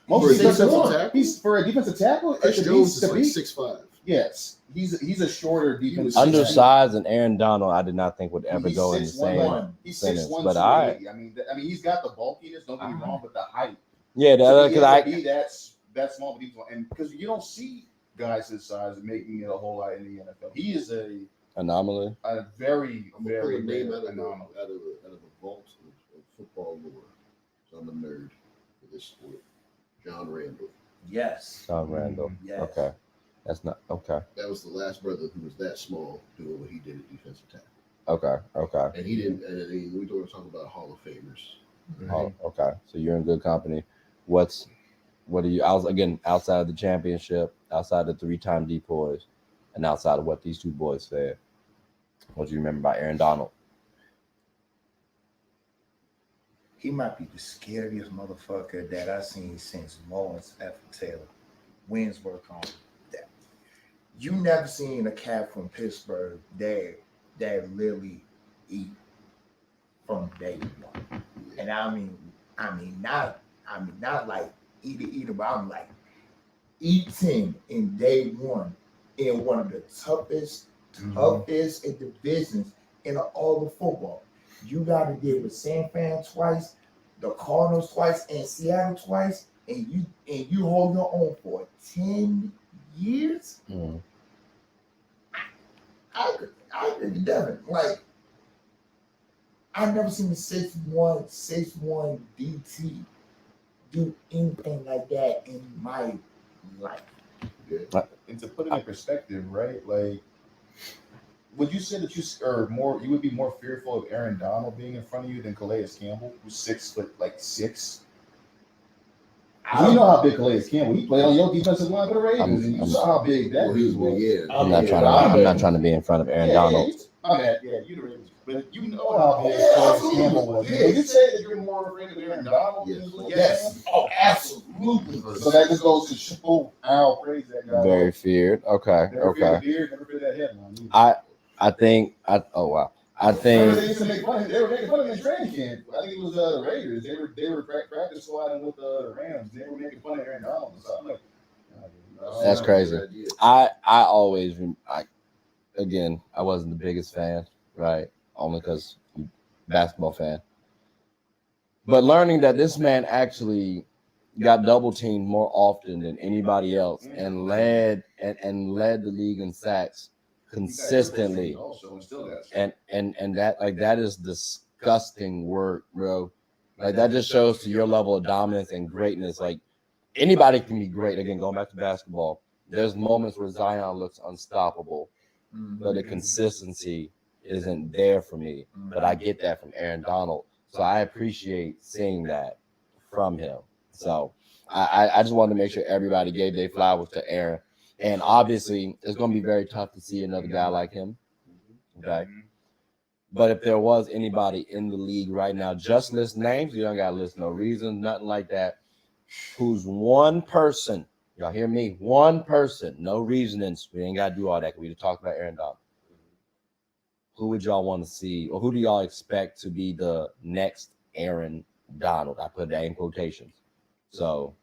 Most For a defensive defensive tackle? tackle? He's for a defensive tackle. Chris to be- Jones to is like be- 6'5". Yes, he's a shorter defensive was tackle. Undersized and Aaron Donald, I did not think would ever He's go in the 6'1", same like, he's sentence. 6'1", But all right, 280. I mean, he's got the bulkiness. Don't get me wrong, but the height. yeah, To be because able to I be that small, but he's and because you don't see guys his size making it a whole lot in the NFL. He is a Anomaly. A very, I'm gonna pull very a name rare out of anomaly. a vault of football lore. So I'm a nerd for this sport. John Randall. Yes. John Randall. Yes. Okay. That's not okay. That was the last brother who was that small doing what he did at defensive tackle. Okay. And he didn't. And I mean, we don't talk about Hall of Famers. Oh, okay. So you're in good company. What do you? I was again outside of the championship, outside of 3-time depoys, and outside of what these two boys said. What do you remember about Aaron Donald? He might be the scariest motherfucker that I've seen since Lawrence F. Taylor. Winsworth on that. You never seen a cat from Pittsburgh that literally eat from day one. And I mean not like eat, but I'm like eating in day one in one of the toughest in the business in all of football. You got to deal with San Fran twice, the Cardinals twice, and Seattle twice, and you hold your own for 10 years. Mm. I could never like. I never seen a 6'1" DT do anything like that in my life. Yeah. And to put it in perspective, right? Like, would you say that you would be more fearful of Aaron Donald being in front of you than Calais Campbell, who's 6'6"? You know how big Calais Campbell. He played on your defensive line for the Raiders, and you saw how big that Well, was. yeah. I'm not trying to be in front of Aaron Donald. You the Raiders, but you know how big Calais Campbell was. Would you say that you're more afraid of Aaron Donald? Yes. Oh, absolutely. So that just goes to show how crazy that guy was. Very feared. Okay. Never feared that headline. I think. Oh wow. I think. They used to make fun. They were making fun of him in training camp. I think it was the Raiders. They were practice squadding with the Rams. They were making fun of Aaron Donald. So I'm like, That's crazy. I always again I wasn't the biggest fan, right? Only because I'm a basketball fan. But learning that this man actually got double teamed more often than anybody else and led the league in sacks consistently. And that is disgusting work, bro. Like that just shows to your level of dominance and greatness. Like anybody can be great. Again, going back to basketball, there's moments where Zion looks unstoppable, but the consistency isn't there for me. But I get that from Aaron Donald. So I appreciate seeing that from him. So I just wanted to make sure everybody gave their flowers to Aaron. And obviously, it's going to be very tough to see another guy like him. Okay. But if there was anybody in the league right now, just list names. You don't got to list no reasons, nothing like that. Who's one person? Y'all hear me? One person, no reasonings. We ain't got to do all that. We just talked about Aaron Donald. Who would y'all want to see, or who do y'all expect to be the next Aaron Donald? I put that in quotations. So,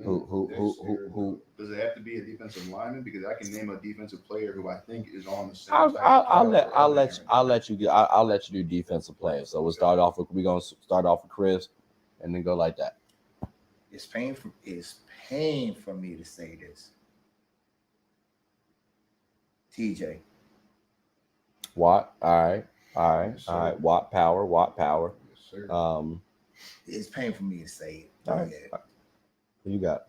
who does it have to be a defensive lineman? Because I can name a defensive player who I think is on the same. I'll let you do defensive players. So we're gonna start off with Chris, and then go like that. It's pain for me to say this. TJ. Watt, all right. Watt power. Yes, sir. It's pain for me to say it. All right. Who you got?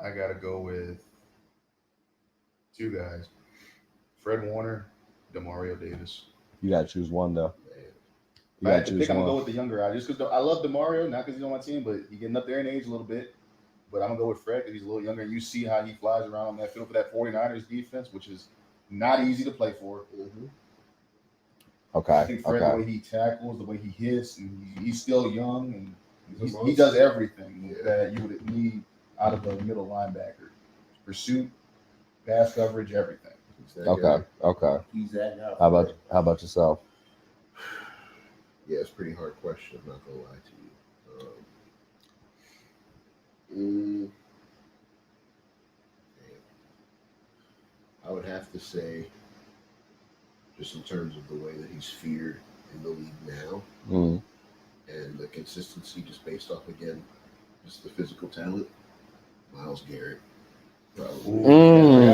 I gotta go with two guys: Fred Warner, Demario Davis. You gotta choose one though. I'm gonna go with the younger guy, just because I love Demario, not because he's on my team, but he's getting up there in age a little bit. But I'm gonna go with Fred because he's a little younger, and you see how he flies around on that field for that 49ers defense, which is not easy to play for. Okay. I think Fred, the way he tackles, the way he hits, and he's still young, and he does everything that you would need out of a middle linebacker: pursuit, pass coverage, everything. Okay. He's that guy. How about yourself? Yeah, it's a pretty hard question. I'm not gonna lie to you. I would have to say, just in terms of the way that he's feared in the league now, and the consistency, just based off just the physical talent, Myles Garrett. Probably.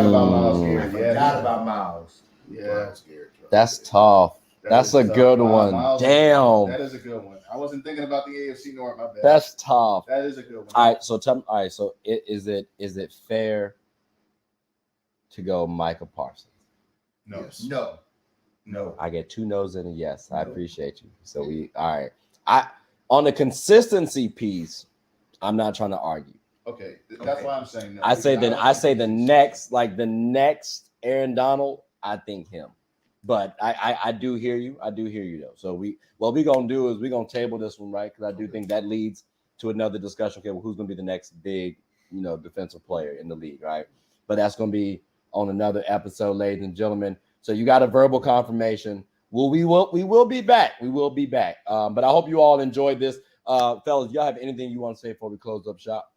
about Miles Garrett. I Yeah, forgot about Miles. yeah. Miles Garrett. That's tough. That's a good one. Miles Damn. that is a good one. I wasn't thinking about the AFC North. My bad. That's tough. That is a good one. All right, so tell me. All right, so is it fair to go Michael Parsons? No. Yes. No. I get 2 no's and a yes. I No. appreciate you. So we all right. I on the consistency piece, I'm not trying to argue. Okay, that's why I'm saying no. I say Because that don't I think say this the next Aaron Donald, I think him. But I do hear you. I do hear you though. So what we gonna do is we're gonna table this one, right? Because I do think that leads to another discussion. Okay, well, who's gonna be the next big, defensive player in the league, right? But that's gonna be on another episode, ladies and gentlemen. So you got a verbal confirmation. We will be back. We will be back. But I hope you all enjoyed this. Fellas, y'all have anything you want to say before we close up shop?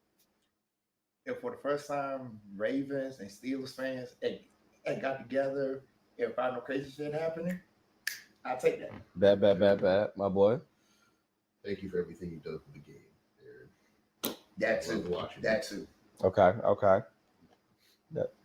If for the first time Ravens and Steelers fans got together and find no crazy shit happening, I'll take that. Bad, my boy. Thank you for everything you've done for the game, Aaron. That I love too. watching That too. Okay.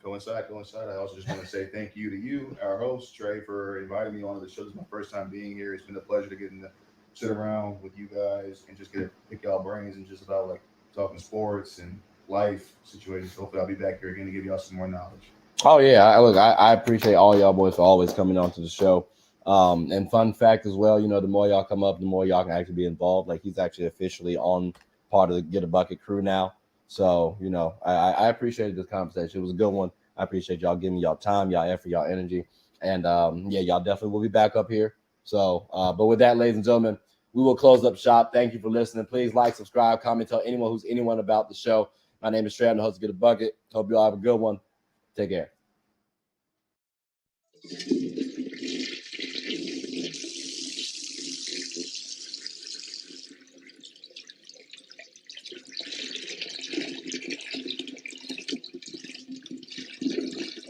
Go inside. I also just want to say thank you to you, our host, Trey, for inviting me onto the show. This is my first time being here. It's been a pleasure to get to sit around with you guys and just get to pick y'all brains and just about like talking sports and life situations. Hopefully I'll be back here again to give y'all some more knowledge. Oh yeah, I appreciate all y'all boys for always coming on to the show. And fun fact as well, the more y'all come up, the more y'all can actually be involved. Like he's actually officially on part of the Get a Bucket crew now. So, I appreciated this conversation. It was a good one. I appreciate y'all giving y'all time, y'all effort, y'all energy. And y'all definitely will be back up here. So, but with that, ladies and gentlemen, we will close up shop. Thank you for listening. Please like, subscribe, comment, tell anyone about the show. My name is Trey. I'm the host of Get a Bucket. Hope you all have a good one. Take care.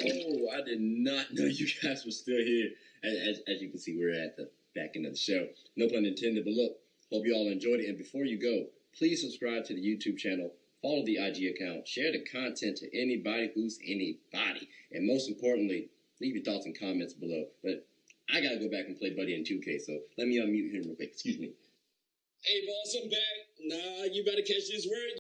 Oh, I did not know you guys were still here. As you can see, we're at the back end of the show. No pun intended, but look, hope you all enjoyed it. And before you go, please subscribe to the YouTube channel, follow the IG account, share the content to anybody who's anybody. And most importantly, leave your thoughts and comments below. But I got to go back and play Buddy in 2K, so let me unmute him real quick. Excuse me. Hey, boss, I'm back. Nah, you better catch this word.